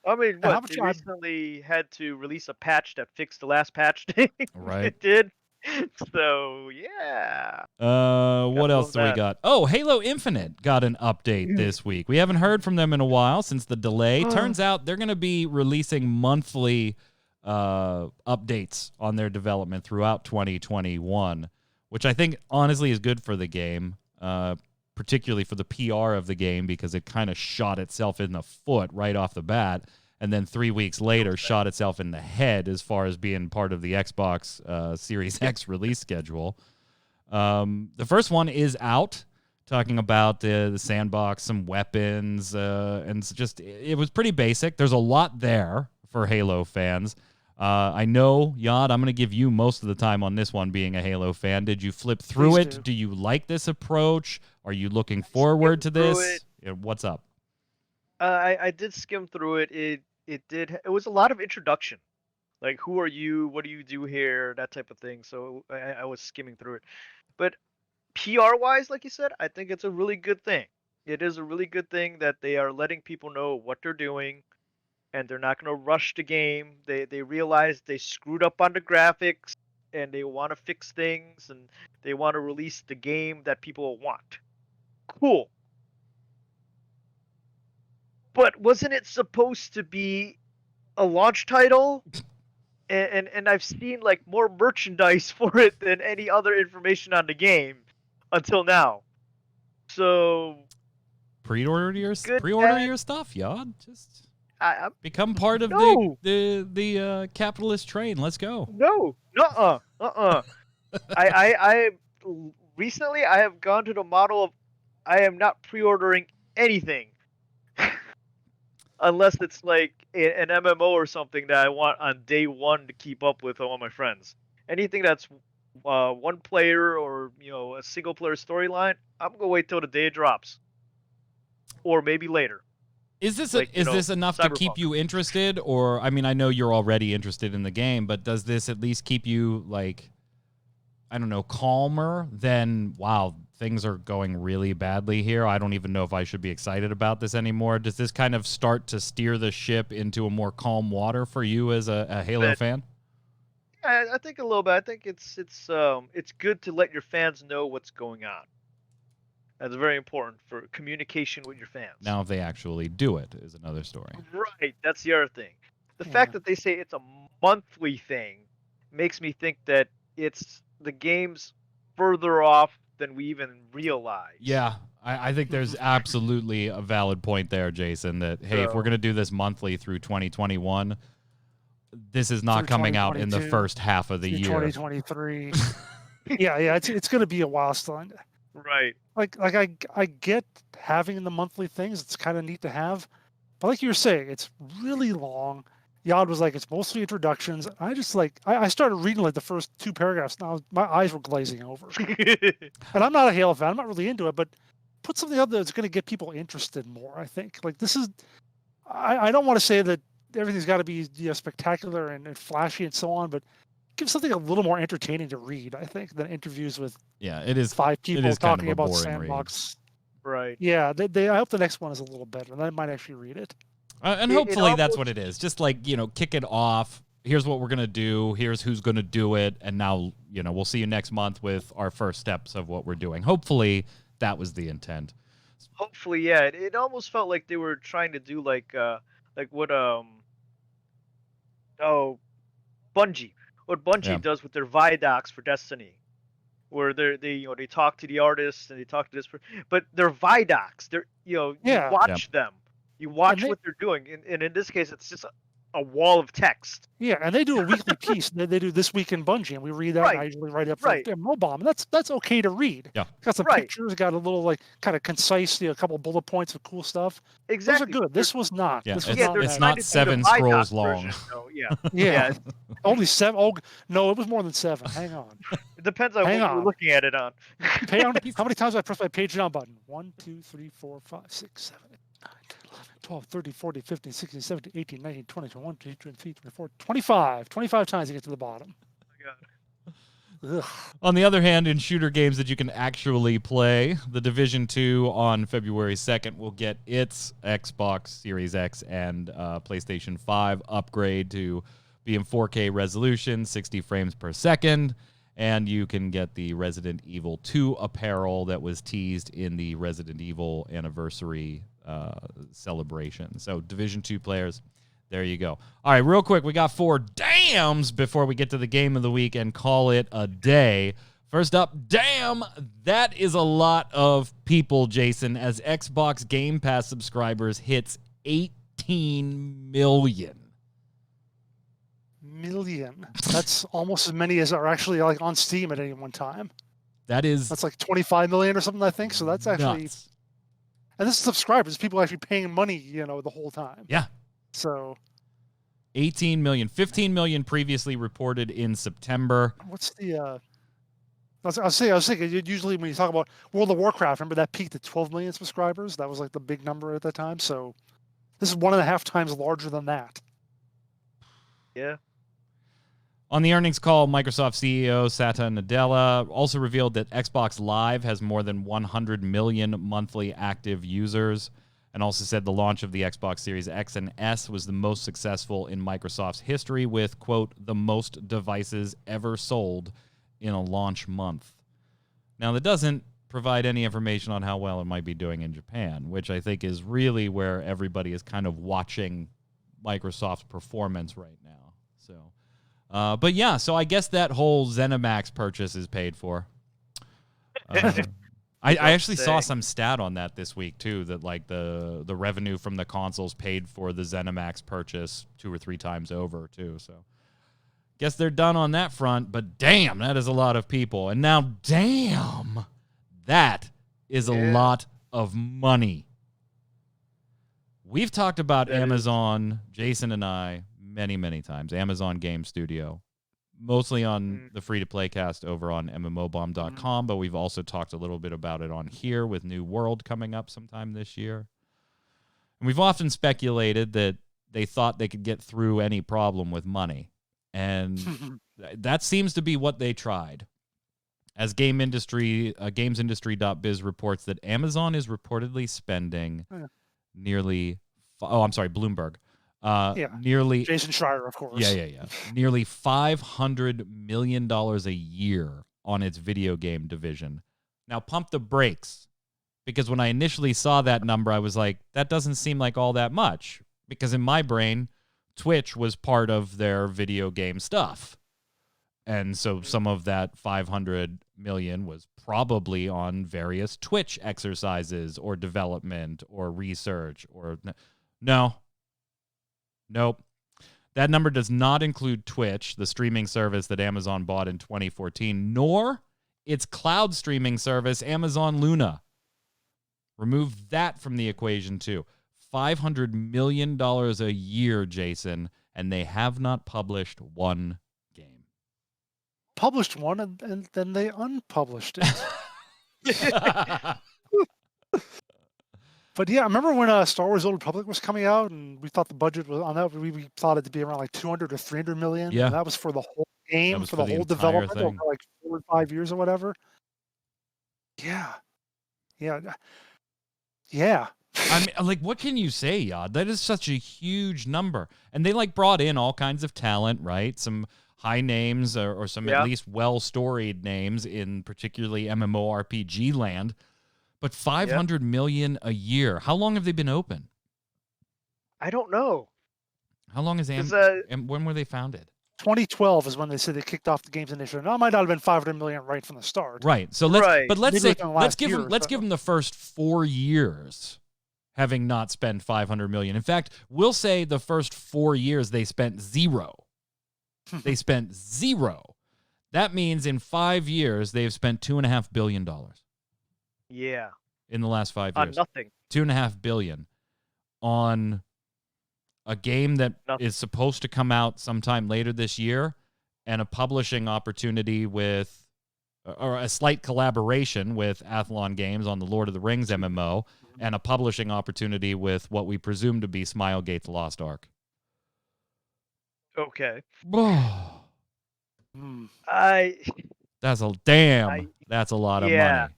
I mean, how they much recently had to release a patch that fixed the last patch thing. Right. It did. So yeah. What else do we that. got? Oh, Halo Infinite got an update this week. We haven't heard from them in a while since the delay. Turns out they're going to be releasing monthly updates on their development throughout 2021, which I think honestly is good for the game, particularly for the PR of the game, because it kind of shot itself in the foot right off the bat. And then 3 weeks later, shot itself in the head as far as being part of the Xbox Series X release schedule. The first one is out, talking about the sandbox, some weapons, and it was pretty basic. There's a lot there for Halo fans. I know, Yad, I'm going to give you most of the time on this one, being a Halo fan. Did you flip through Please it? do. Do you like this approach? Are you looking forward to through this? What's up? I did skim through it. It was a lot of introduction, like who are you, what do you do here, that type of thing. So I was skimming through it, but PR wise, like you said, I think it's a really good thing. It is a really good thing that they are letting people know what they're doing, and they're not going to rush the game. They realize they screwed up on the graphics, and they want to fix things and they want to release the game that people want. Cool. But wasn't it supposed to be a launch title? And I've seen like more merchandise for it than any other information on the game until now. So Pre-order your good, your stuff, Yod. Just I become part of No. the capitalist train. Let's go. no, I recently I have gone to the model of I am not pre-ordering anything unless it's like an MMO or something that I want on day one to keep up with all my friends. Anything that's one player or a single player storyline, I'm gonna wait till the day it drops, or maybe later. Is this Like, is this enough to keep Cyberpunk. you interested, or I mean, I know you're already interested in the game, but does this at least keep you like, I don't know, calmer than wow, things are going really badly here. I don't even know if I should be excited about this anymore. Does this kind of start to steer the ship into a more calm water for you as a Halo fan? I think a little bit. I think it's good to let your fans know what's going on. That's very important for communication with your fans. Now, if they actually do it, is another story. Right, that's the other thing. The Yeah. fact that they say it's a monthly thing makes me think that it's the game's further off than we even realize. Yeah, I think there's absolutely a valid point there, Jason, that, hey, if we're going to do this monthly through 2021, this is not Through coming out in the 2022, first half of the through year. 2023. yeah, it's going to be a while still. Right. Like I get having the monthly things. It's kind of neat to have, but like you were saying, it's really long. Yod was like, it's mostly introductions. I just I started reading like the first 2 paragraphs. Now my eyes were glazing over. And I'm not a Halo fan. I'm not really into it, but put something out there that's going to get people interested more. I think like this is. I don't want to say that everything's got to be spectacular and flashy and so on, but give something a little more entertaining to read. I think than interviews with Yeah, it is 5 people is kind of talking a about boring Sandbox. Right. Yeah, I hope the next one is a little better, and I might actually read it. And It hopefully that's almost- what it is. Just like, kick it off. Here's what we're going to do. Here's who's going to do it. And now, we'll see you next month with our first steps of what we're doing. Hopefully that was the intent. Hopefully, yeah. It almost felt like they were trying to do like what Bungie. What Bungie Yeah. does with their Vidocs for Destiny, where they talk to the artists and they talk to this, but they're Vidocs. They're you Yeah. watch them, you watch they- what they're doing, and in this case, it's just a wall of text. Yeah, and they do a weekly piece. They do This Week in Bungie, and we read that. And I Right, usually write up for right. Mobile, and that's okay to read. Yeah. Got some Right. pictures, got a little kind of concise, a couple bullet points of cool stuff. Exactly. Those are good. This was not. Yeah, This was it's- not. they're it's that. trying not to do the 7 Vidoc scrolls long. version, so, yeah. Yeah, only 7. Oh no, it was more than 7. Hang on. It depends on Hang what you're on. looking at it on. How many times have I pressed my page down button? 1, 2, 3, 4, 5, 6, 7, 8, 9, 10, 11, 12, 13, 14, 15, 16, 17, 18, 19, 20, 21, 22, 23, 24, 25. 25 times to get to the bottom. Ugh. On the other hand, in shooter games that you can actually play, the Division 2 on February 2nd will get its Xbox Series X and PlayStation 5 upgrade to be in 4K resolution, 60 frames per second, and you can get the Resident Evil 2 apparel that was teased in the Resident Evil anniversary celebration. So Division 2 players, there you go. All right, real quick, we got 4 dams before we get to the game of the week and call it a day. First up, damn, that is a lot of people, Jason, as Xbox Game Pass subscribers hits 18 million. That's almost as many as are actually on Steam at any one time. That's like 25 million or something, I think. So that's actually, nuts. and this is subscribers, people actually paying money, the whole time. Yeah. So 18 million. 15 million previously reported in September. what's the? I was thinking. Usually when you talk about World of Warcraft, remember that peaked at 12 million subscribers. That was like the big number at that time. So this is 1.5 times larger than that. Yeah. On the earnings call, Microsoft CEO Satya Nadella also revealed that Xbox Live has more than 100 million monthly active users. and also said the launch of the Xbox Series X and S was the most successful in Microsoft's history with, quote, the most devices ever sold in a launch month. Now, that doesn't provide any information on how well it might be doing in Japan, which I think is really where everybody is kind of watching Microsoft's performance right now. So, but yeah, so I guess that whole ZeniMax purchase is paid for. I actually saw some stat on that this week too, that like the revenue from the consoles paid for the ZeniMax purchase 2 or 3 times over too. So guess they're done on that front, but damn, that is a lot of people. And now, damn, that is a lot of money. We've talked about Amazon, Jason and I, many, many times. Amazon Game Studio, mostly on the free-to-play cast over on mmobomb.com, but we've also talked a little bit about it on here with New World coming up sometime this year. And we've often speculated that they thought they could get through any problem with money. And that seems to be what they tried. As GamesIndustry.biz reports that Amazon is reportedly spending nearly, Bloomberg. Nearly Jason Schreier, of course. Yeah. Nearly $500 million a year on its video game division. Now, pump the brakes, because when I initially saw that number, I was like, that doesn't seem like all that much, because in my brain, Twitch was part of their video game stuff. And so some of that 500 million was probably on various Twitch exercises or development or research or Nope. That number does not include Twitch, the streaming service that Amazon bought in 2014, nor its cloud streaming service, Amazon Luna. Remove that from the equation, too. $500 million a year, Jason, and they have not published one game. Published one, and then they unpublished it. But yeah, I remember when Star Wars: Old Republic was coming out, and we thought the budget was on that. We thought it to be around like 200 or 300 million. Yeah, and that was for the whole game, for the whole development thing. over like 4 or 5 years or whatever. Yeah. I mean, like, what can you say, Yad? That is such a huge number, and they like brought in all kinds of talent, right? Some high names or some at least well-storied names in particularly MMORPG land. But 500 million a year. How long have they been open? I don't know. How long is when were they founded? 2012 is when they said they kicked off the games initiative. Now, it might not have been 500 million right from the start. Right. So let's give them the first 4 years having not spent 500 million. In fact, we'll say the first 4 years they spent zero. They spent zero. That means in 5 years they've spent $2.5 billion. Yeah. In the last 5 years. On nothing. $2.5 billion on a game that is supposed to come out sometime later this year, and a publishing opportunity with, or a slight collaboration with Athlon Games on the Lord of the Rings MMO, and a publishing opportunity with what we presume to be Smilegate's Lost Ark. Okay. That's a lot of money.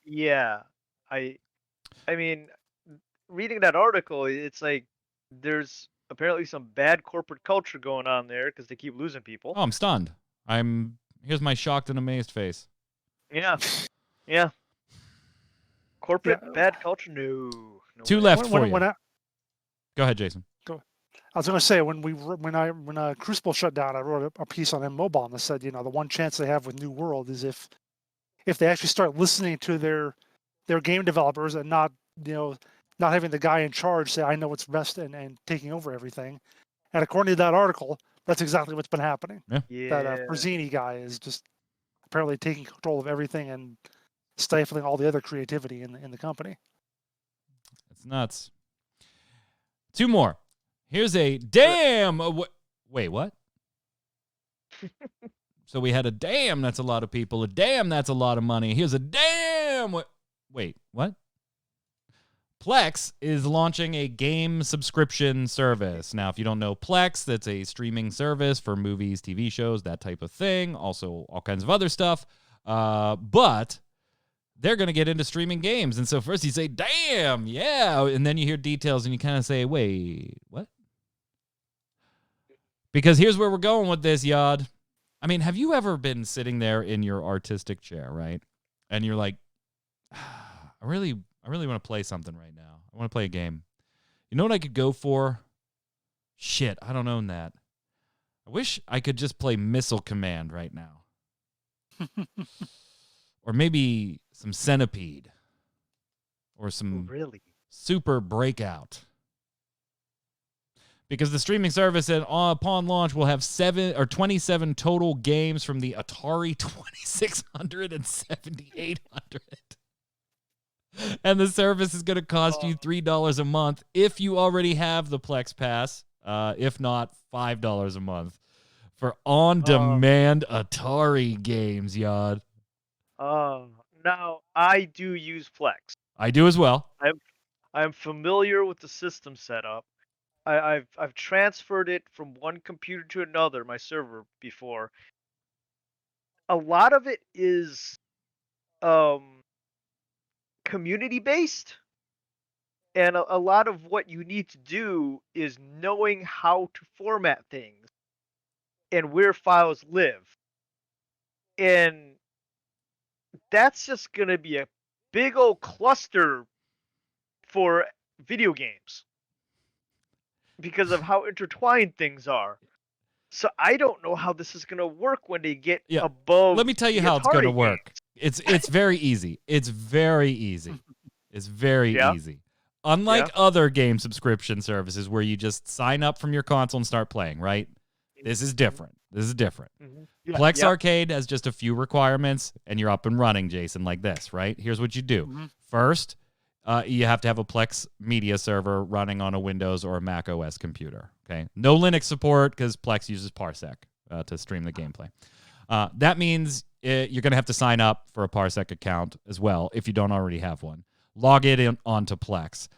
Yeah. I mean, reading that article, it's like there's apparently some bad corporate culture going on there because they keep losing people. Oh, I'm stunned. Here's my shocked and amazed face. Yeah. Corporate bad culture? No. Two left for you. Go ahead, Jason. I was going to say, when Crucible shut down, I wrote a piece on MMobile that said, the one chance they have with New World is if they actually start listening to their game developers and not having the guy in charge say, I know what's best, and taking over everything. And according to that article, that's exactly what's been happening. Yeah. That Frazzini guy is just apparently taking control of everything and stifling all the other creativity in the company. It's nuts. Two more. Here's a damn. Wait, what? So we had a damn, that's a lot of people. A damn, that's a lot of money. Here's a damn. Wait, what? Plex is launching a game subscription service. Now, if you don't know Plex, that's a streaming service for movies, TV shows, that type of thing. Also, all kinds of other stuff. But they're going to get into streaming games. And so first you say, damn, yeah. And then you hear details and you kind of say, wait, what? Because here's where we're going with this, Yod. I mean, have you ever been sitting there in your artistic chair, right? And you're like, I really want to play something right now. I want to play a game. You know what I could go for? Shit, I don't own that. I wish I could just play Missile Command right now. Or maybe some Centipede. Or some Super Breakout. Because the streaming service upon launch will have 27 total games from the Atari 2600 and 7800. And the service is going to cost you $3 a month if you already have the Plex Pass. If not, $5 a month for on-demand Atari games, Yod. Now, I do use Plex. I do as well. I'm familiar with the system setup. I've transferred it from one computer to another, my server, before. A lot of it is community based, and a lot of what you need to do is knowing how to format things and where files live. And that's just going to be a big old cluster for video games because of how intertwined things are. So I don't know how this is going to work when they get above. Let me tell you how it's going to work. It's very easy. It's very easy. It's very easy. Unlike other game subscription services where you just sign up from your console and start playing, right? This is different. Plex Arcade has just a few requirements, and you're up and running, Jason, like this, right? Here's what you do. First, you have to have a Plex media server running on a Windows or a Mac OS computer. Okay, no Linux support because Plex uses Parsec to stream the gameplay. That means you're going to have to sign up for a Parsec account as well if you don't already have one. Log it in onto Plex.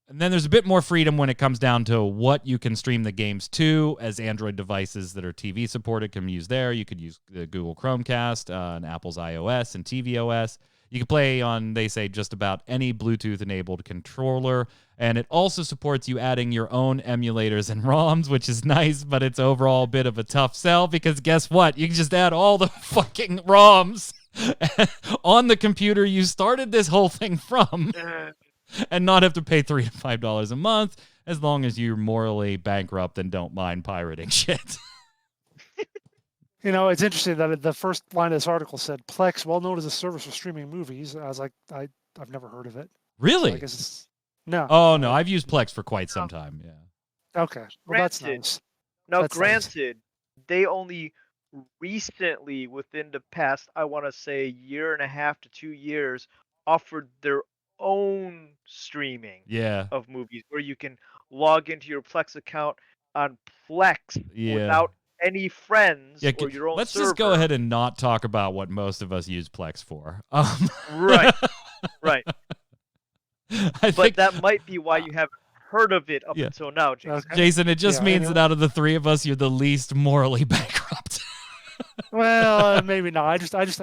And then there's a bit more freedom when it comes down to what you can stream the games to, as Android devices that are TV supported can use there. You could use the Google Chromecast and Apple's iOS and tvOS. You can play on, they say, just about any Bluetooth-enabled controller, and it also supports you adding your own emulators and ROMs, which is nice, but it's overall a bit of a tough sell because guess what? You can just add all the fucking ROMs on the computer you started this whole thing from and not have to pay $3 to $5 a month as long as you're morally bankrupt and don't mind pirating shit. You know, it's interesting that the first line of this article said, Plex, well known as a service for streaming movies. I was like, I've never heard of it. Really? So I guess it's... No. Oh, no. I've used Plex for quite some time, yeah. Okay. Well, that's nice. Now, granted, they only recently, within the past, I want to say, year and a half to 2 years, offered their own streaming of movies where you can log into your Plex account on Plex without any friends or your own Let's server. just go ahead and not talk about what most of us use Plex for. Right. But that might be why you haven't heard of it up until now, Jason. Okay. Jason, it just means that out of the three of us, you're the least morally bankrupt. Well, maybe not.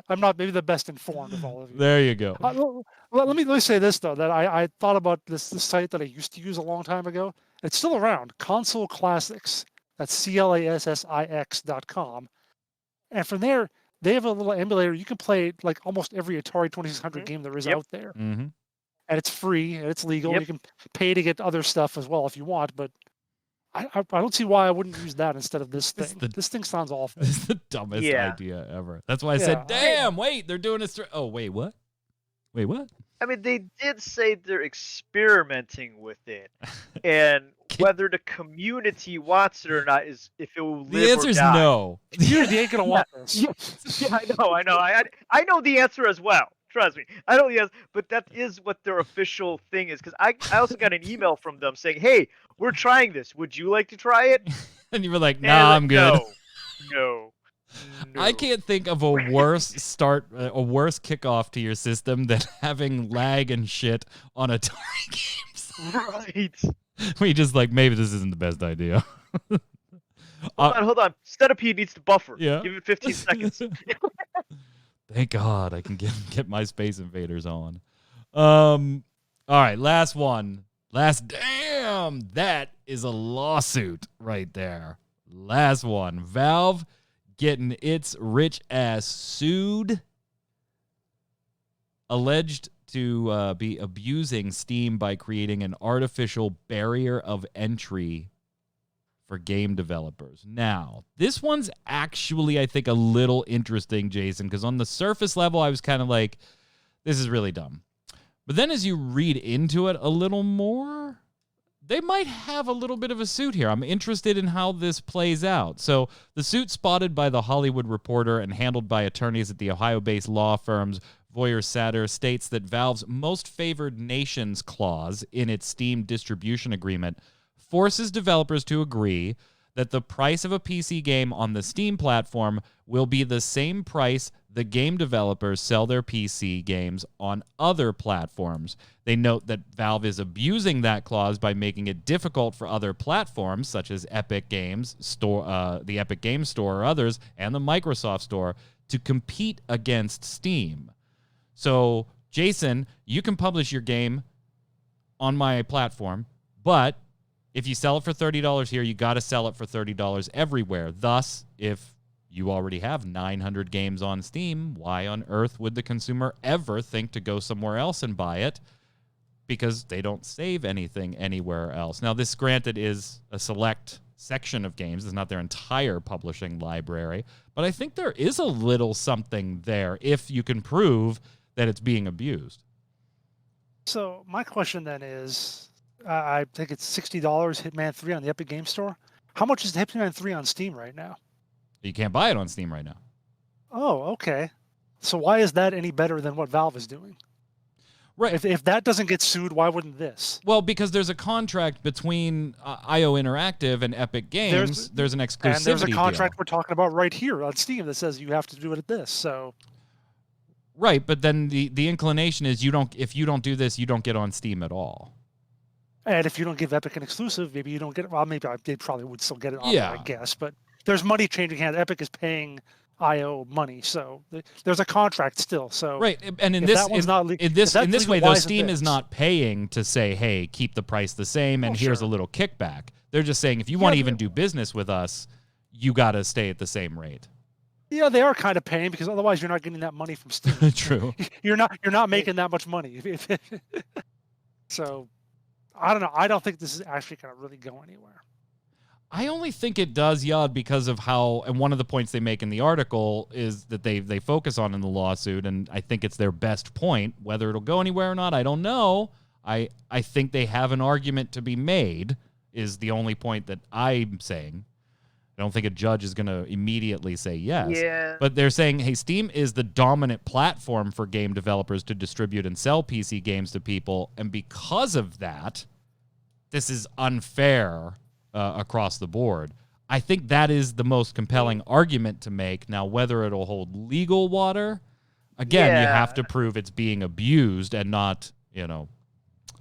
I'm not maybe the best informed of all of you. There you go. Let me say this though, that I thought about this site that I used to use a long time ago. It's still around. Console Classics. That's CLASSIX.com. And from there, they have a little emulator. You can play like almost every Atari 2600 game there is out there. Mm-hmm. And it's free and it's legal. You can pay to get other stuff as well if you want, but I don't see why I wouldn't use that instead of this thing. This thing sounds awful. This is the dumbest idea ever. That's why I said, damn, wait, they're doing this. Oh, wait, what? Wait, what? I mean, they did say they're experimenting with it. And whether the community wants it or not is if it will live or die. The answer is no. The community ain't going to want this. I know. I know the answer as well. Trust me. I know the answer. But that is what their official thing is. Because I also got an email from them saying, hey, we're trying this. Would you like to try it? And you were like, nah, I'm good. No. I can't think of a worse kickoff to your system than having lag and shit on Atari games. Right. We just like, maybe this isn't the best idea. Hold on. Centipede needs to buffer. Yeah. Give it 15 seconds. Thank God I can get my Space Invaders on. All right, last one. Damn, that is a lawsuit right there. Last one. Valve getting its rich ass sued, alleged to be abusing Steam by creating an artificial barrier of entry for game developers. Now, this one's actually, I think, a little interesting, Jason, because on the surface level, I was kind of like, this is really dumb. But then as you read into it a little more, they might have a little bit of a suit here. I'm interested in how this plays out. So the suit spotted by The Hollywood Reporter and handled by attorneys at the Ohio-based law firms Voyer Satter states that Valve's Most Favored Nations clause in its Steam distribution agreement forces developers to agree that the price of a PC game on the Steam platform will be the same price the game developers sell their PC games on other platforms. They note that Valve is abusing that clause by making it difficult for other platforms, such as Epic Games Store, the Epic Games Store or others, and the Microsoft Store, to compete against Steam. So, Jason, you can publish your game on my platform, but if you sell it for $30 here, you got to sell it for $30 everywhere. Thus, if you already have 900 games on Steam, why on earth would the consumer ever think to go somewhere else and buy it? Because they don't save anything anywhere else. Now, this, granted, is a select section of games. It's not their entire publishing library. But I think there is a little something there if you can prove that it's being abused. So my question then is, I think it's $60 Hitman 3 on the Epic Games Store. How much is Hitman 3 on Steam right now? You can't buy it on Steam right now. Oh, okay. So why is that any better than what Valve is doing? Right. If that doesn't get sued, why wouldn't this? Well, because there's a contract between IO Interactive and Epic Games. There's an exclusivity and there's a contract deal. we're talking about right here on Steam that says you have to do it at this. So, right, but then the inclination is if you don't do this, you don't get on Steam at all. And if you don't give Epic an exclusive, maybe you don't get it. Well, maybe they probably would still get it on Yeah. there, I guess. But there's money changing hands. Epic is paying IO money, so there's a contract still. So right, and in if this that one's not in this legal, way, why though, isn't Steam is this? not paying to say, hey, keep the price the same, and here's sure. a little kickback. They're just saying, if you want to Yeah, even do business with us, you got to stay at the same rate. Yeah, they are kind of paying because otherwise you're not getting that money from Steam. True. You're not making that much money. So I don't know. I don't think this is actually going to really go anywhere. I only think it does, Yad, because of how, and one of the points they make in the article is that they focus on in the lawsuit, and I think it's their best point. Whether it'll go anywhere or not, I don't know. I think they have an argument to be made, is the only point that I'm saying. I don't think a judge is going to immediately say yes. Yeah. But they're saying, hey, Steam is the dominant platform for game developers to distribute and sell PC games to people, and because of that, this is unfair across the board. I think that is the most compelling argument to make. Now, whether it'll hold legal water, again, you have to prove it's being abused and not,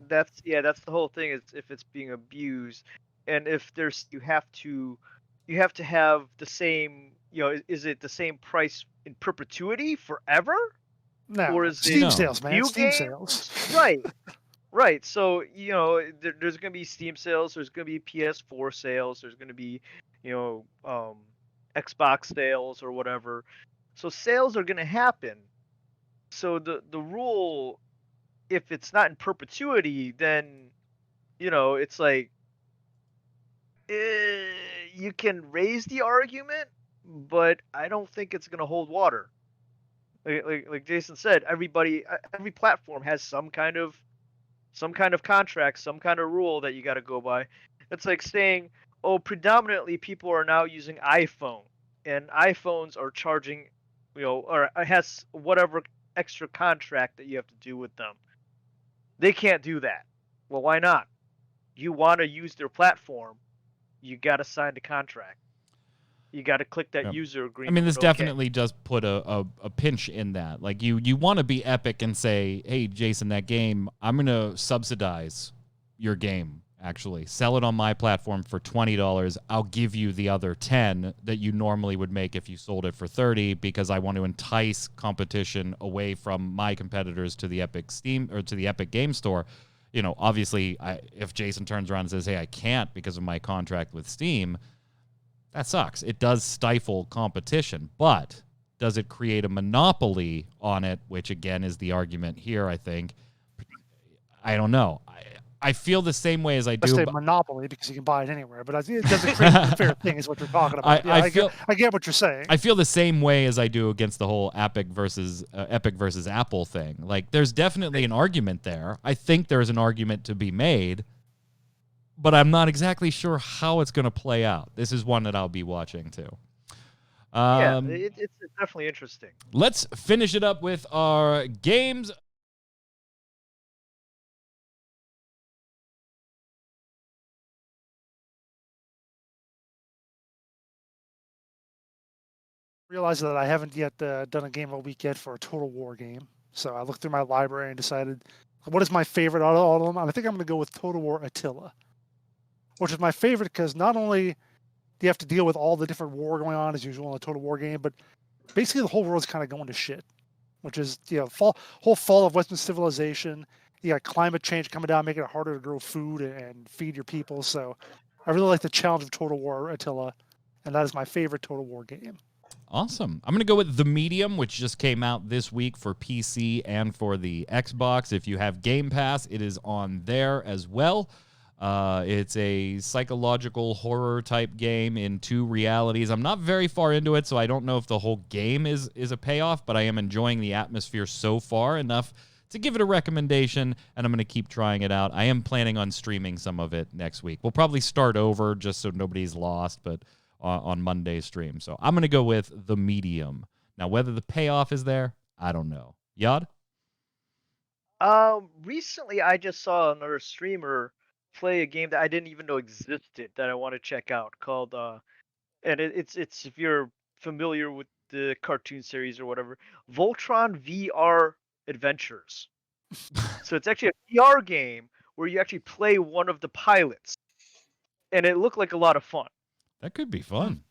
That's the whole thing, is if it's being abused, and if there's you have to have the same, is it the same price in perpetuity forever? No, Or is Steam it sales, man. new Steam games? sales. Right. Right. So, there's going to be Steam sales, there's going to be PS4 sales, there's going to be, Xbox sales or whatever. So sales are going to happen. So the rule, if it's not in perpetuity, then, it's like, you can raise the argument, but I don't think it's going to hold water. Like Jason said, every platform has some kind of contract, some kind of rule that you got to go by. It's like saying, predominantly people are now using iPhone, and iPhones are charging, or it has whatever extra contract that you have to do with them. They can't do that. Well, why not? You want to use their platform, you got to sign the contract. You got to click that user agreement. I mean, this definitely does put a pinch in that. Like, you want to be Epic and say, hey, Jason, that game, I'm going to subsidize your game actually. Sell it on my platform for $20. I'll give you the other 10 that you normally would make if you sold it for 30 because I want to entice competition away from my competitors to the Epic Steam or to the Epic Game Store. You know, obviously, if Jason turns around and says, hey, I can't because of my contract with Steam, that sucks. It does stifle competition, but does it create a monopoly on it, which, again, is the argument here, I think. I don't know. I feel the same way as I do. I say monopoly because you can buy it anywhere, but it doesn't create a fair thing is what you're talking about. I get what you're saying. I feel the same way as I do against the whole Epic versus Apple thing. Like, there's definitely an argument there. I think there's an argument to be made, but I'm not exactly sure how it's going to play out. This is one that I'll be watching too. It's definitely interesting. Let's finish it up with our games. Realized that I haven't yet done a game of the week yet for a Total War game. So I looked through my library and decided what is my favorite out of all of them. And I think I'm going to go with Total War Attila, which is my favorite because not only do you have to deal with all the different war going on as usual in a Total War game, but basically the whole world's kind of going to shit, which is, you know, whole fall of Western civilization. You got climate change coming down, making it harder to grow food and feed your people. So I really like the challenge of Total War Attila, and that is my favorite Total War game. Awesome. I'm going to go with The Medium, which just came out this week for PC and for the Xbox. If you have Game Pass, it is on there as well. It's a psychological horror type game in 2 realities. I'm not very far into it, so I don't know if the whole game is a payoff, but I am enjoying the atmosphere so far enough to give it a recommendation, and I'm going to keep trying it out. I am planning on streaming some of it next week. We'll probably start over just so nobody's lost, but on Monday's stream. So I'm going to go with The Medium. Now, whether the payoff is there, I don't know. Yad? Recently I just saw another streamer play a game that I didn't even know existed that I want to check out called and it's if you're familiar with the cartoon series or whatever, Voltron VR Adventures. So it's actually a VR game where you actually play one of the pilots. And it looked like a lot of fun. That could be fun.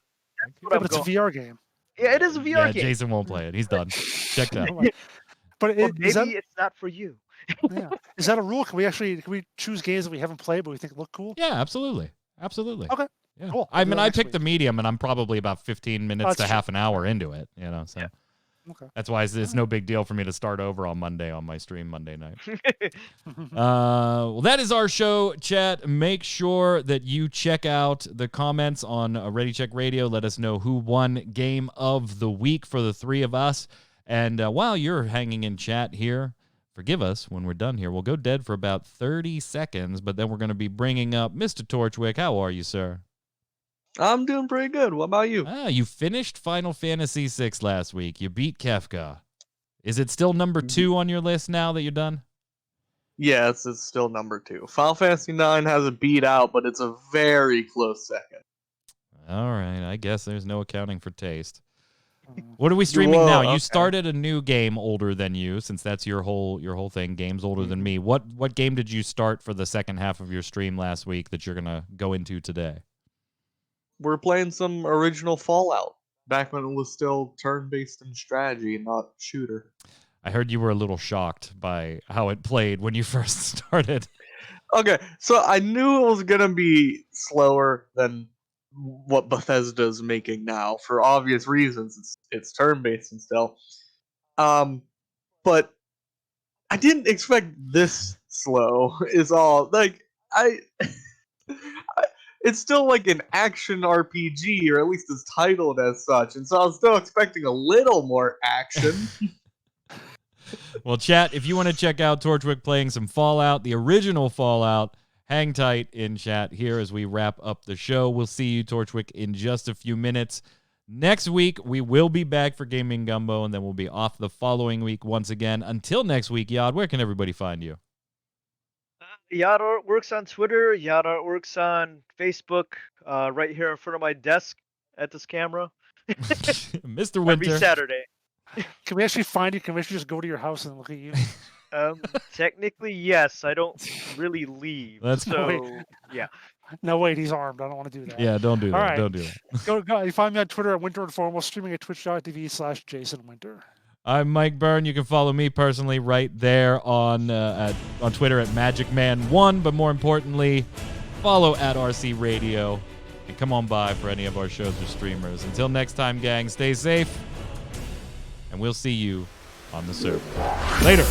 But it's a VR game. Yeah, it is a VR game. Jason won't play it. He's done. Checked out. But maybe it's not for you. Yeah. Is that a rule? Can we choose games that we haven't played but we think look cool? Yeah, absolutely. Okay. Yeah. Cool. I mean, I picked The Medium, and I'm probably about 15 minutes to half an hour into it. You know, so Okay. That's why it's no big deal for me to start over on Monday on my stream Monday night. Well, that is our show, chat. Make sure that you check out the comments on Ready Check Radio. Let us know who won Game of the Week for the 3 of us. And while you're hanging in chat here, forgive us when we're done here. We'll go dead for about 30 seconds, but then we're going to be bringing up Mr. Torchwick. How are you, sir? I'm doing pretty good. What about you? You finished Final Fantasy VI last week. You beat Kefka. Is it still number 2 on your list now that you're done? Yes, it's still number 2. Final Fantasy IX has it beat out, but it's a very close second. All right, I guess there's no accounting for taste. What are we streaming now? Okay. You started a new game older than you, since that's your whole thing. Games older than me. What game did you start for the second half of your stream last week that you're gonna go into today? We're playing some original Fallout, back when it was still turn-based and strategy, not shooter. I heard you were a little shocked by how it played when you first started. Okay, so I knew it was going to be slower than what Bethesda's making now, for obvious reasons. It's turn-based and still. But I didn't expect this slow, is all. Like, it's still like an action RPG, or at least it's titled as such, and so I was still expecting a little more action. Well, chat, if you want to check out Torchwick playing some Fallout, the original Fallout, hang tight in chat here as we wrap up the show. We'll see you, Torchwick, in just a few minutes. Next week, we will be back for Gaming Gumbo, and then we'll be off the following week once again. Until next week, Yad, where can everybody find you? Yada Artworks on Twitter, Yada Artworks on Facebook, right here in front of my desk at this camera. Mr. Winter. Every Saturday. Can we actually find you? Can we actually just go to your house and look at you? Technically, yes. I don't really leave. That's so yeah. No, wait, he's armed. I don't want to do that. Yeah, don't do All that. right. Don't do that. Go. You find me on Twitter at Winter Informal, streaming at twitch.tv/JasonWinter. I'm Mike Byrne. You can follow me personally right there on Twitter at MagicMan1. But more importantly, follow at RC Radio and come on by for any of our shows or streamers. Until next time, gang, stay safe, and we'll see you on the server. Later.